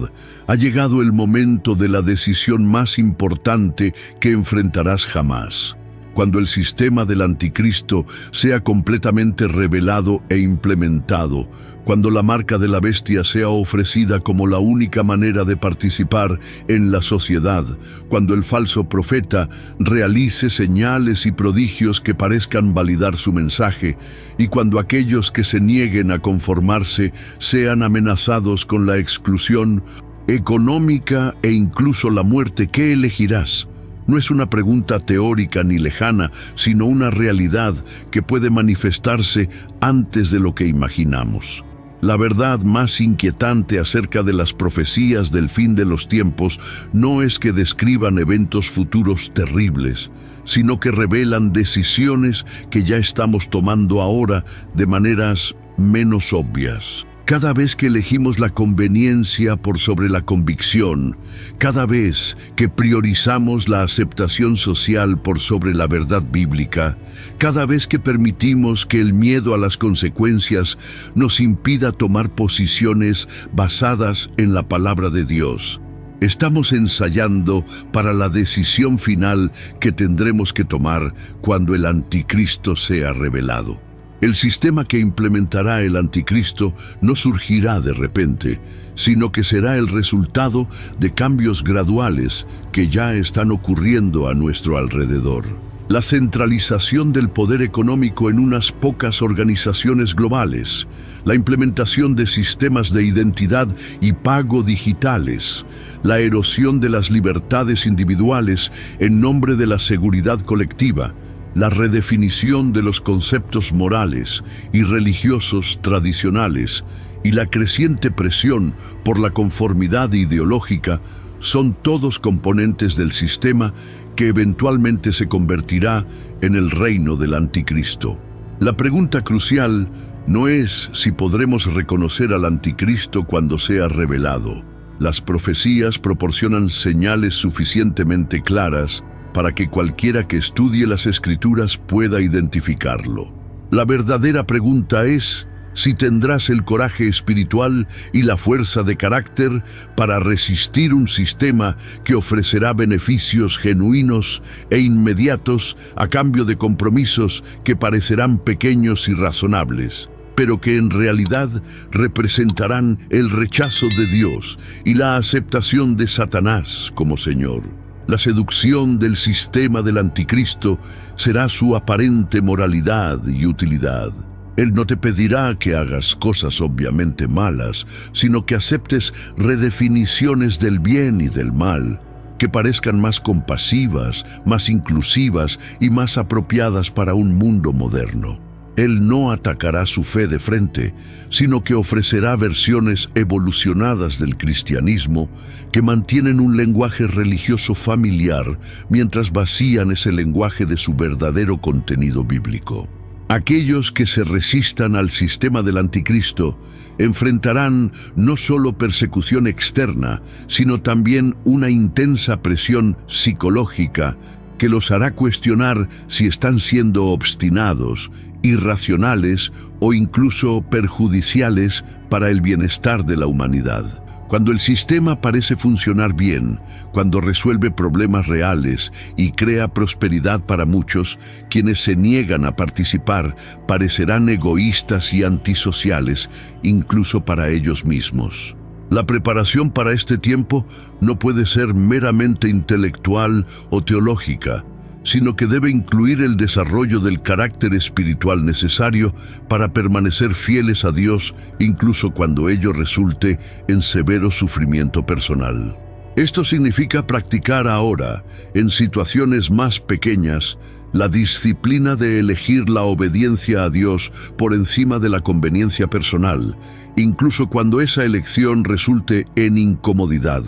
ha llegado el momento de la decisión más importante que enfrentarás jamás. Cuando el sistema del anticristo sea completamente revelado e implementado, cuando la marca de la bestia sea ofrecida como la única manera de participar en la sociedad, cuando el falso profeta realice señales y prodigios que parezcan validar su mensaje, y cuando aquellos que se nieguen a conformarse sean amenazados con la exclusión económica e incluso la muerte, ¿qué elegirás? No es una pregunta teórica ni lejana, sino una realidad que puede manifestarse antes de lo que imaginamos. La verdad más inquietante acerca de las profecías del fin de los tiempos no es que describan eventos futuros terribles, sino que revelan decisiones que ya estamos tomando ahora de maneras menos obvias. Cada vez que elegimos la conveniencia por sobre la convicción, cada vez que priorizamos la aceptación social por sobre la verdad bíblica, cada vez que permitimos que el miedo a las consecuencias nos impida tomar posiciones basadas en la palabra de Dios, estamos ensayando para la decisión final que tendremos que tomar cuando el anticristo sea revelado. El sistema que implementará el anticristo no surgirá de repente, sino que será el resultado de cambios graduales que ya están ocurriendo a nuestro alrededor. La centralización del poder económico en unas pocas organizaciones globales, la implementación de sistemas de identidad y pago digitales, la erosión de las libertades individuales en nombre de la seguridad colectiva, la redefinición de los conceptos morales y religiosos tradicionales y la creciente presión por la conformidad ideológica son todos componentes del sistema que eventualmente se convertirá en el reino del anticristo. La pregunta crucial no es si podremos reconocer al anticristo cuando sea revelado. Las profecías proporcionan señales suficientemente claras para que cualquiera que estudie las Escrituras pueda identificarlo. La verdadera pregunta es si tendrás el coraje espiritual y la fuerza de carácter para resistir un sistema que ofrecerá beneficios genuinos e inmediatos a cambio de compromisos que parecerán pequeños y razonables, pero que en realidad representarán el rechazo de Dios y la aceptación de Satanás como Señor. La seducción del sistema del anticristo será su aparente moralidad y utilidad. Él no te pedirá que hagas cosas obviamente malas, sino que aceptes redefiniciones del bien y del mal, que parezcan más compasivas, más inclusivas y más apropiadas para un mundo moderno. Él no atacará su fe de frente, sino que ofrecerá versiones evolucionadas del cristianismo que mantienen un lenguaje religioso familiar mientras vacían ese lenguaje de su verdadero contenido bíblico. Aquellos que se resistan al sistema del anticristo enfrentarán no solo persecución externa, sino también una intensa presión psicológica que los hará cuestionar si están siendo obstinados, irracionales o incluso perjudiciales para el bienestar de la humanidad. Cuando el sistema parece funcionar bien, cuando resuelve problemas reales y crea prosperidad para muchos, quienes se niegan a participar parecerán egoístas y antisociales, incluso para ellos mismos. La preparación para este tiempo no puede ser meramente intelectual o teológica, sino que debe incluir el desarrollo del carácter espiritual necesario para permanecer fieles a Dios, incluso cuando ello resulte en severo sufrimiento personal. Esto significa practicar ahora, en situaciones más pequeñas, la disciplina de elegir la obediencia a Dios por encima de la conveniencia personal, incluso cuando esa elección resulte en incomodidad,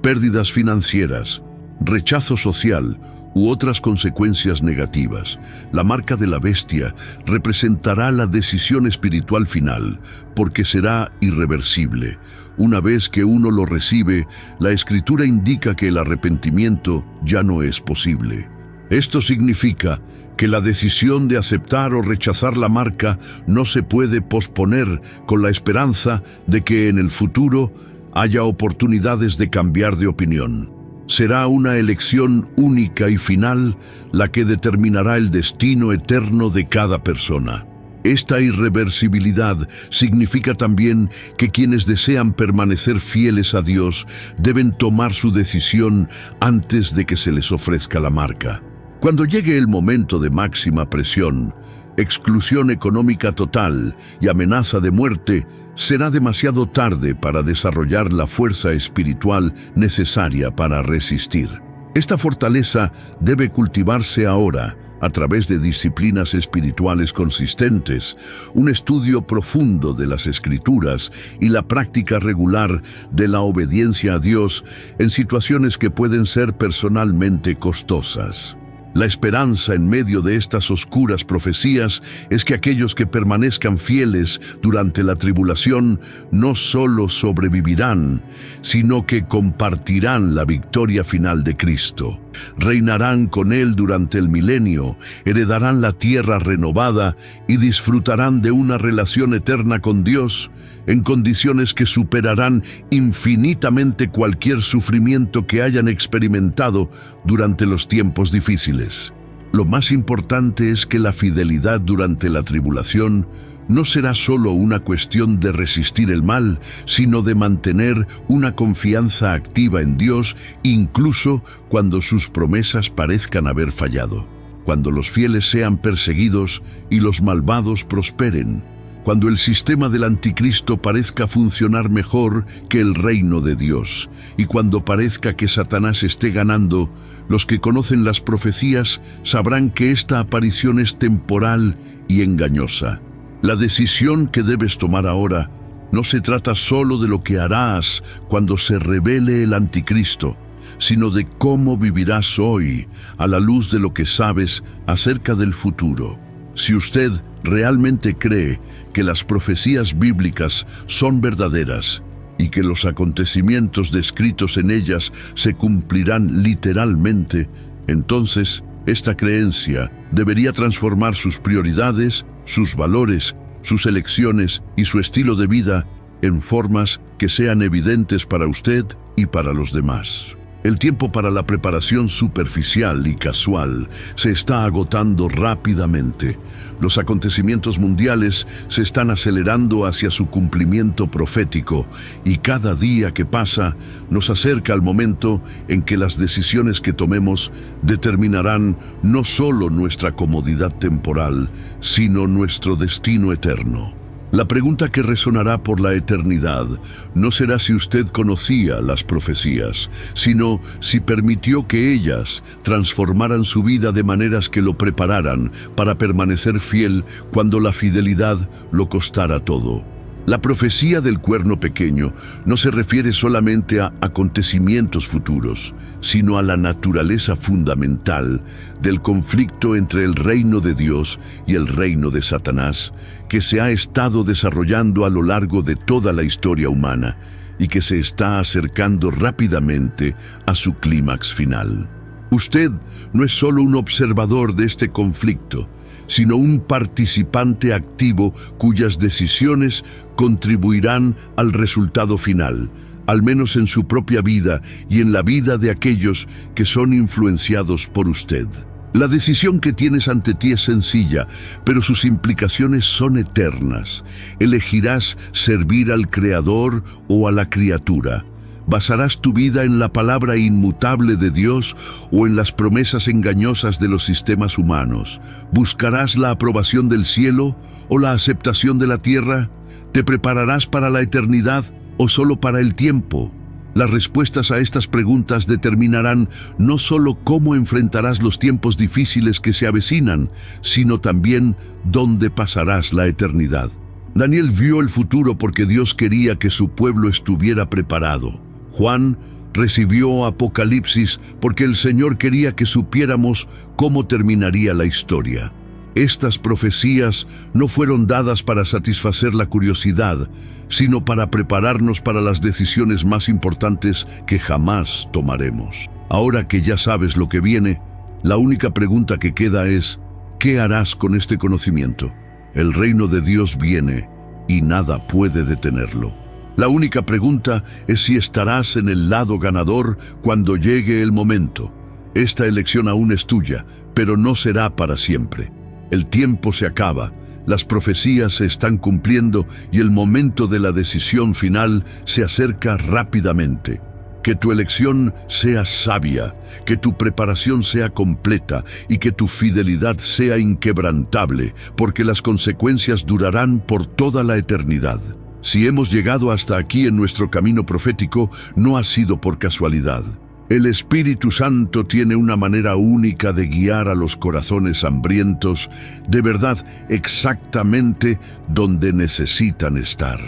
pérdidas financieras, rechazo social u otras consecuencias negativas. La marca de la bestia representará la decisión espiritual final, porque será irreversible. Una vez que uno lo recibe, la Escritura indica que el arrepentimiento ya no es posible. Esto significa que la decisión de aceptar o rechazar la marca no se puede posponer con la esperanza de que en el futuro haya oportunidades de cambiar de opinión. Será una elección única y final la que determinará el destino eterno de cada persona. Esta irreversibilidad significa también que quienes desean permanecer fieles a Dios deben tomar su decisión antes de que se les ofrezca la marca. Cuando llegue el momento de máxima presión, exclusión económica total y amenaza de muerte, será demasiado tarde para desarrollar la fuerza espiritual necesaria para resistir. Esta fortaleza debe cultivarse ahora a través de disciplinas espirituales consistentes, un estudio profundo de las Escrituras y la práctica regular de la obediencia a Dios en situaciones que pueden ser personalmente costosas. La esperanza en medio de estas oscuras profecías es que aquellos que permanezcan fieles durante la tribulación no solo sobrevivirán, sino que compartirán la victoria final de Cristo. Reinarán con Él durante el milenio, heredarán la tierra renovada y disfrutarán de una relación eterna con Dios en condiciones que superarán infinitamente cualquier sufrimiento que hayan experimentado durante los tiempos difíciles. Lo más importante es que la fidelidad durante la tribulación no será solo una cuestión de resistir el mal, sino de mantener una confianza activa en Dios, incluso cuando sus promesas parezcan haber fallado. Cuando los fieles sean perseguidos y los malvados prosperen. Cuando el sistema del anticristo parezca funcionar mejor que el reino de Dios, y cuando parezca que Satanás esté ganando, los que conocen las profecías sabrán que esta aparición es temporal y engañosa. La decisión que debes tomar ahora No se trata solo de lo que harás cuando se revele el anticristo, sino de cómo vivirás hoy a la luz de lo que sabes acerca del futuro. Si usted realmente cree que las profecías bíblicas son verdaderas y que los acontecimientos descritos en ellas se cumplirán literalmente, entonces esta creencia debería transformar sus prioridades, sus valores, sus elecciones y su estilo de vida en formas que sean evidentes para usted y para los demás. El tiempo para la preparación superficial y casual se está agotando rápidamente. Los acontecimientos mundiales se están acelerando hacia su cumplimiento profético y cada día que pasa nos acerca al momento en que las decisiones que tomemos determinarán no solo nuestra comodidad temporal, sino nuestro destino eterno. La pregunta que resonará por la eternidad no será si usted conocía las profecías, sino si permitió que ellas transformaran su vida de maneras que lo prepararan para permanecer fiel cuando la fidelidad lo costara todo. La profecía del cuerno pequeño no se refiere solamente a acontecimientos futuros, sino a la naturaleza fundamental del conflicto entre el reino de Dios y el reino de Satanás, que se ha estado desarrollando a lo largo de toda la historia humana y que se está acercando rápidamente a su clímax final. Usted no es solo un observador de este conflicto, sino un participante activo cuyas decisiones contribuirán al resultado final, al menos en su propia vida y en la vida de aquellos que son influenciados por usted. La decisión que tienes ante ti es sencilla, pero sus implicaciones son eternas. Elegirás servir al Creador o a la criatura. ¿Basarás tu vida en la palabra inmutable de Dios o en las promesas engañosas de los sistemas humanos? ¿Buscarás la aprobación del cielo o la aceptación de la tierra? ¿Te prepararás para la eternidad o solo para el tiempo? Las respuestas a estas preguntas determinarán no solo cómo enfrentarás los tiempos difíciles que se avecinan, sino también dónde pasarás la eternidad. Daniel vio el futuro porque Dios quería que su pueblo estuviera preparado. Juan recibió Apocalipsis porque el Señor quería que supiéramos cómo terminaría la historia. Estas profecías no fueron dadas para satisfacer la curiosidad, sino para prepararnos para las decisiones más importantes que jamás tomaremos. Ahora que ya sabes lo que viene, la única pregunta que queda es, ¿qué harás con este conocimiento? El reino de Dios viene y nada puede detenerlo. La única pregunta es si estarás en el lado ganador cuando llegue el momento. Esta elección aún es tuya, pero no será para siempre. El tiempo se acaba, las profecías se están cumpliendo y el momento de la decisión final se acerca rápidamente. Que tu elección sea sabia, que tu preparación sea completa y que tu fidelidad sea inquebrantable, porque las consecuencias durarán por toda la eternidad. Si hemos llegado hasta aquí en nuestro camino profético, no ha sido por casualidad. El Espíritu Santo tiene una manera única de guiar a los corazones hambrientos, de verdad, exactamente donde necesitan estar.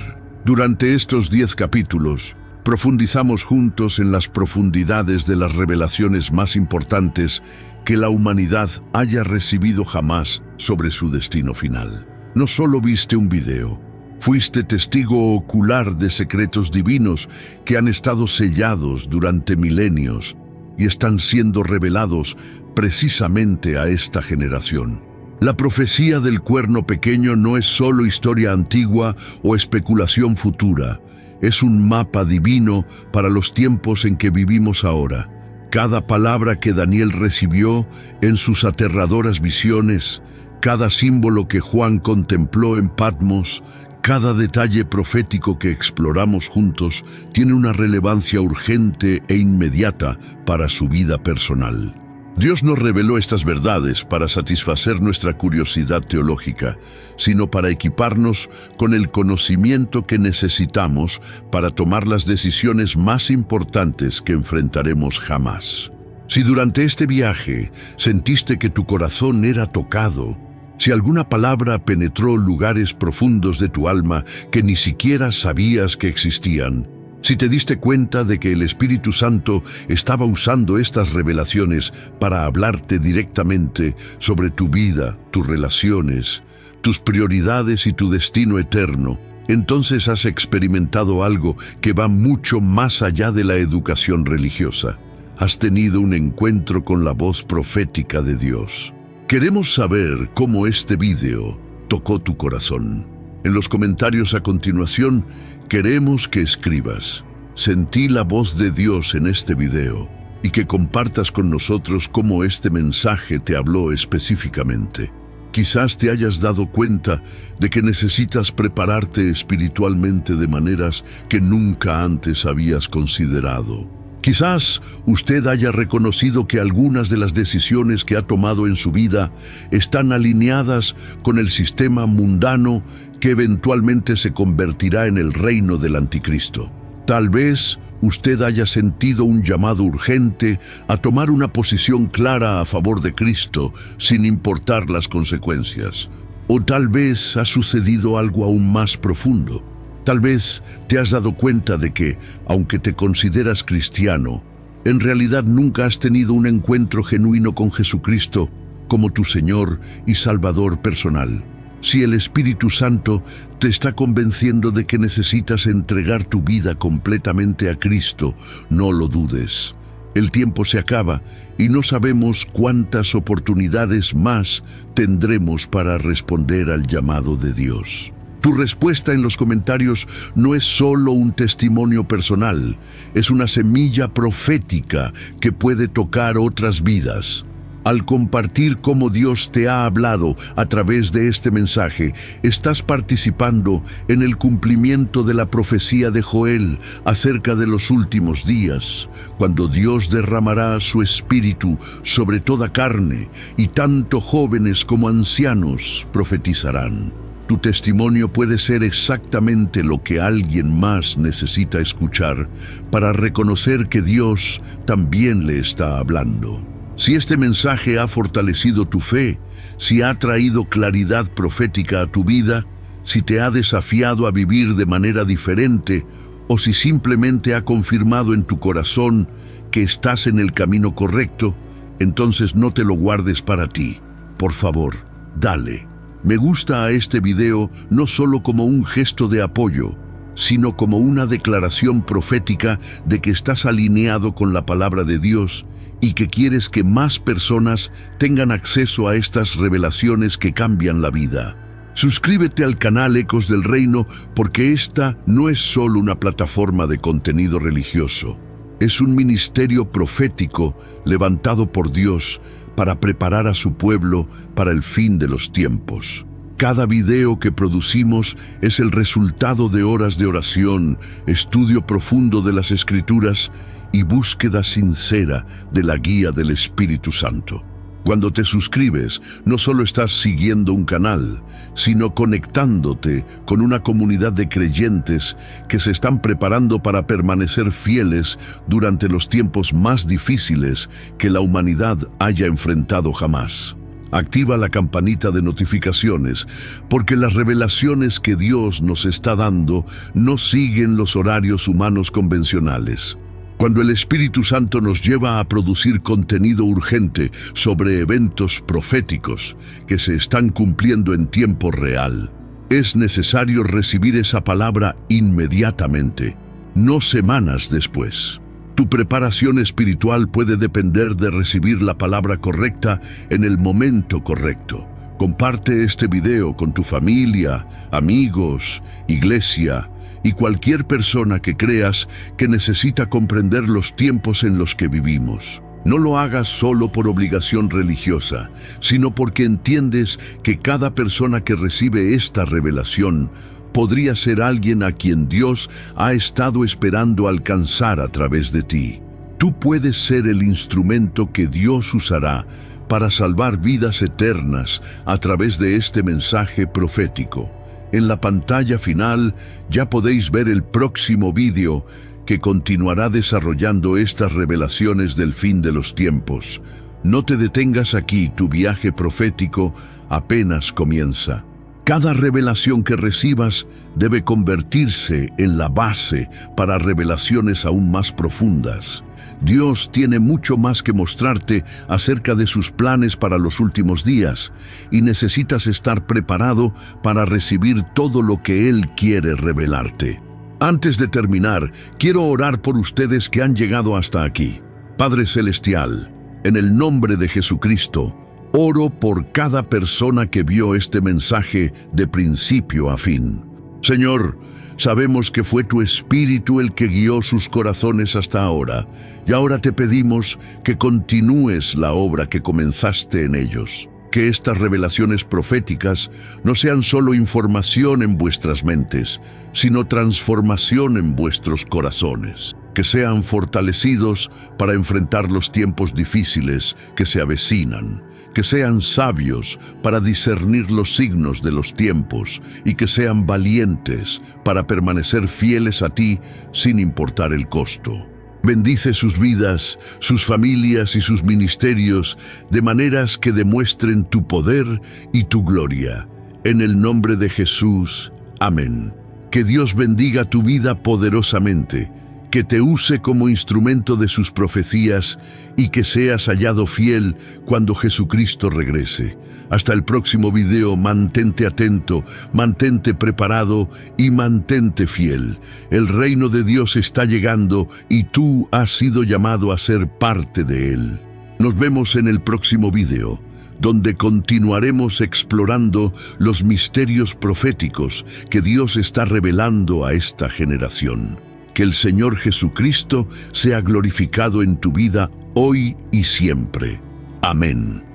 Durante estos 10 capítulos, profundizamos juntos en las profundidades de las revelaciones más importantes que la humanidad haya recibido jamás sobre su destino final. No solo viste un video, fuiste testigo ocular de secretos divinos que han estado sellados durante milenios y están siendo revelados precisamente a esta generación. La profecía del cuerno pequeño no es solo historia antigua o especulación futura, es un mapa divino para los tiempos en que vivimos ahora. Cada palabra que Daniel recibió en sus aterradoras visiones, cada símbolo que Juan contempló en Patmos, cada detalle profético que exploramos juntos tiene una relevancia urgente e inmediata para su vida personal. Dios nos reveló estas verdades para satisfacer nuestra curiosidad teológica, sino para equiparnos con el conocimiento que necesitamos para tomar las decisiones más importantes que enfrentaremos jamás. Si durante este viaje sentiste que tu corazón era tocado, Si alguna palabra penetró lugares profundos de tu alma que ni siquiera sabías que existían, si te diste cuenta de que el Espíritu Santo estaba usando estas revelaciones para hablarte directamente sobre tu vida, tus relaciones, tus prioridades y tu destino eterno, entonces has experimentado algo que va mucho más allá de la educación religiosa. Has tenido un encuentro con la voz profética de Dios. Queremos saber cómo este video tocó tu corazón. En los comentarios a continuación, queremos que escribas: sentí la voz de Dios en este video, y que compartas con nosotros cómo este mensaje te habló específicamente. Quizás te hayas dado cuenta de que necesitas prepararte espiritualmente de maneras que nunca antes habías considerado. Quizás usted haya reconocido que algunas de las decisiones que ha tomado en su vida están alineadas con el sistema mundano que eventualmente se convertirá en el reino del anticristo. Tal vez usted haya sentido un llamado urgente a tomar una posición clara a favor de Cristo, sin importar las consecuencias. O tal vez ha sucedido algo aún más profundo. Tal vez te has dado cuenta de que, aunque te consideras cristiano, en realidad nunca has tenido un encuentro genuino con Jesucristo como tu Señor y Salvador personal. Si el Espíritu Santo te está convenciendo de que necesitas entregar tu vida completamente a Cristo, no lo dudes. El tiempo se acaba y no sabemos cuántas oportunidades más tendremos para responder al llamado de Dios. Tu respuesta en los comentarios no es solo un testimonio personal, es una semilla profética que puede tocar otras vidas. Al compartir cómo Dios te ha hablado a través de este mensaje, estás participando en el cumplimiento de la profecía de Joel acerca de los últimos días, cuando Dios derramará su espíritu sobre toda carne, y tanto jóvenes como ancianos profetizarán. Tu testimonio puede ser exactamente lo que alguien más necesita escuchar para reconocer que Dios también le está hablando. Si este mensaje ha fortalecido tu fe, si ha traído claridad profética a tu vida, si te ha desafiado a vivir de manera diferente, o si simplemente ha confirmado en tu corazón que estás en el camino correcto, entonces no te lo guardes para ti. Por favor, dale me gusta a este video no solo como un gesto de apoyo, sino como una declaración profética de que estás alineado con la palabra de Dios y que quieres que más personas tengan acceso a estas revelaciones que cambian la vida. Suscríbete al canal Ecos del Reino, porque esta no es solo una plataforma de contenido religioso. Es un ministerio profético levantado por Dios para preparar a su pueblo para el fin de los tiempos. Cada video que producimos es el resultado de horas de oración, estudio profundo de las Escrituras y búsqueda sincera de la guía del Espíritu Santo. Cuando te suscribes, no solo estás siguiendo un canal, sino conectándote con una comunidad de creyentes que se están preparando para permanecer fieles durante los tiempos más difíciles que la humanidad haya enfrentado jamás. Activa la campanita de notificaciones, porque las revelaciones que Dios nos está dando no siguen los horarios humanos convencionales. Cuando el Espíritu Santo nos lleva a producir contenido urgente sobre eventos proféticos que se están cumpliendo en tiempo real, es necesario recibir esa palabra inmediatamente, no semanas después. Tu preparación espiritual puede depender de recibir la palabra correcta en el momento correcto. Comparte este video con tu familia, amigos, iglesia y cualquier persona que creas que necesita comprender los tiempos en los que vivimos. No lo hagas solo por obligación religiosa, sino porque entiendes que cada persona que recibe esta revelación podría ser alguien a quien Dios ha estado esperando alcanzar a través de ti. Tú puedes ser el instrumento que Dios usará para salvar vidas eternas a través de este mensaje profético. En la pantalla final ya podéis ver el próximo vídeo que continuará desarrollando estas revelaciones del fin de los tiempos. No te detengas aquí, tu viaje profético apenas comienza. Cada revelación que recibas debe convertirse en la base para revelaciones aún más profundas. Dios tiene mucho más que mostrarte acerca de sus planes para los últimos días y necesitas estar preparado para recibir todo lo que Él quiere revelarte. Antes de terminar, quiero orar por ustedes que han llegado hasta aquí. Padre Celestial, en el nombre de Jesucristo, oro por cada persona que vio este mensaje de principio a fin. Señor, sabemos que fue tu Espíritu el que guió sus corazones hasta ahora, y ahora te pedimos que continúes la obra que comenzaste en ellos. Que estas revelaciones proféticas no sean solo información en vuestras mentes, sino transformación en vuestros corazones. Que sean fortalecidos para enfrentar los tiempos difíciles que se avecinan. Que sean sabios para discernir los signos de los tiempos y que sean valientes para permanecer fieles a ti sin importar el costo. Bendice sus vidas, sus familias y sus ministerios de maneras que demuestren tu poder y tu gloria. En el nombre de Jesús, amén. Que Dios bendiga tu vida poderosamente, que te use como instrumento de sus profecías y que seas hallado fiel cuando Jesucristo regrese. Hasta el próximo video, mantente atento, mantente preparado y mantente fiel. El reino de Dios está llegando y tú has sido llamado a ser parte de él. Nos vemos en el próximo video, donde continuaremos explorando los misterios proféticos que Dios está revelando a esta generación. Que el Señor Jesucristo sea glorificado en tu vida hoy y siempre. Amén.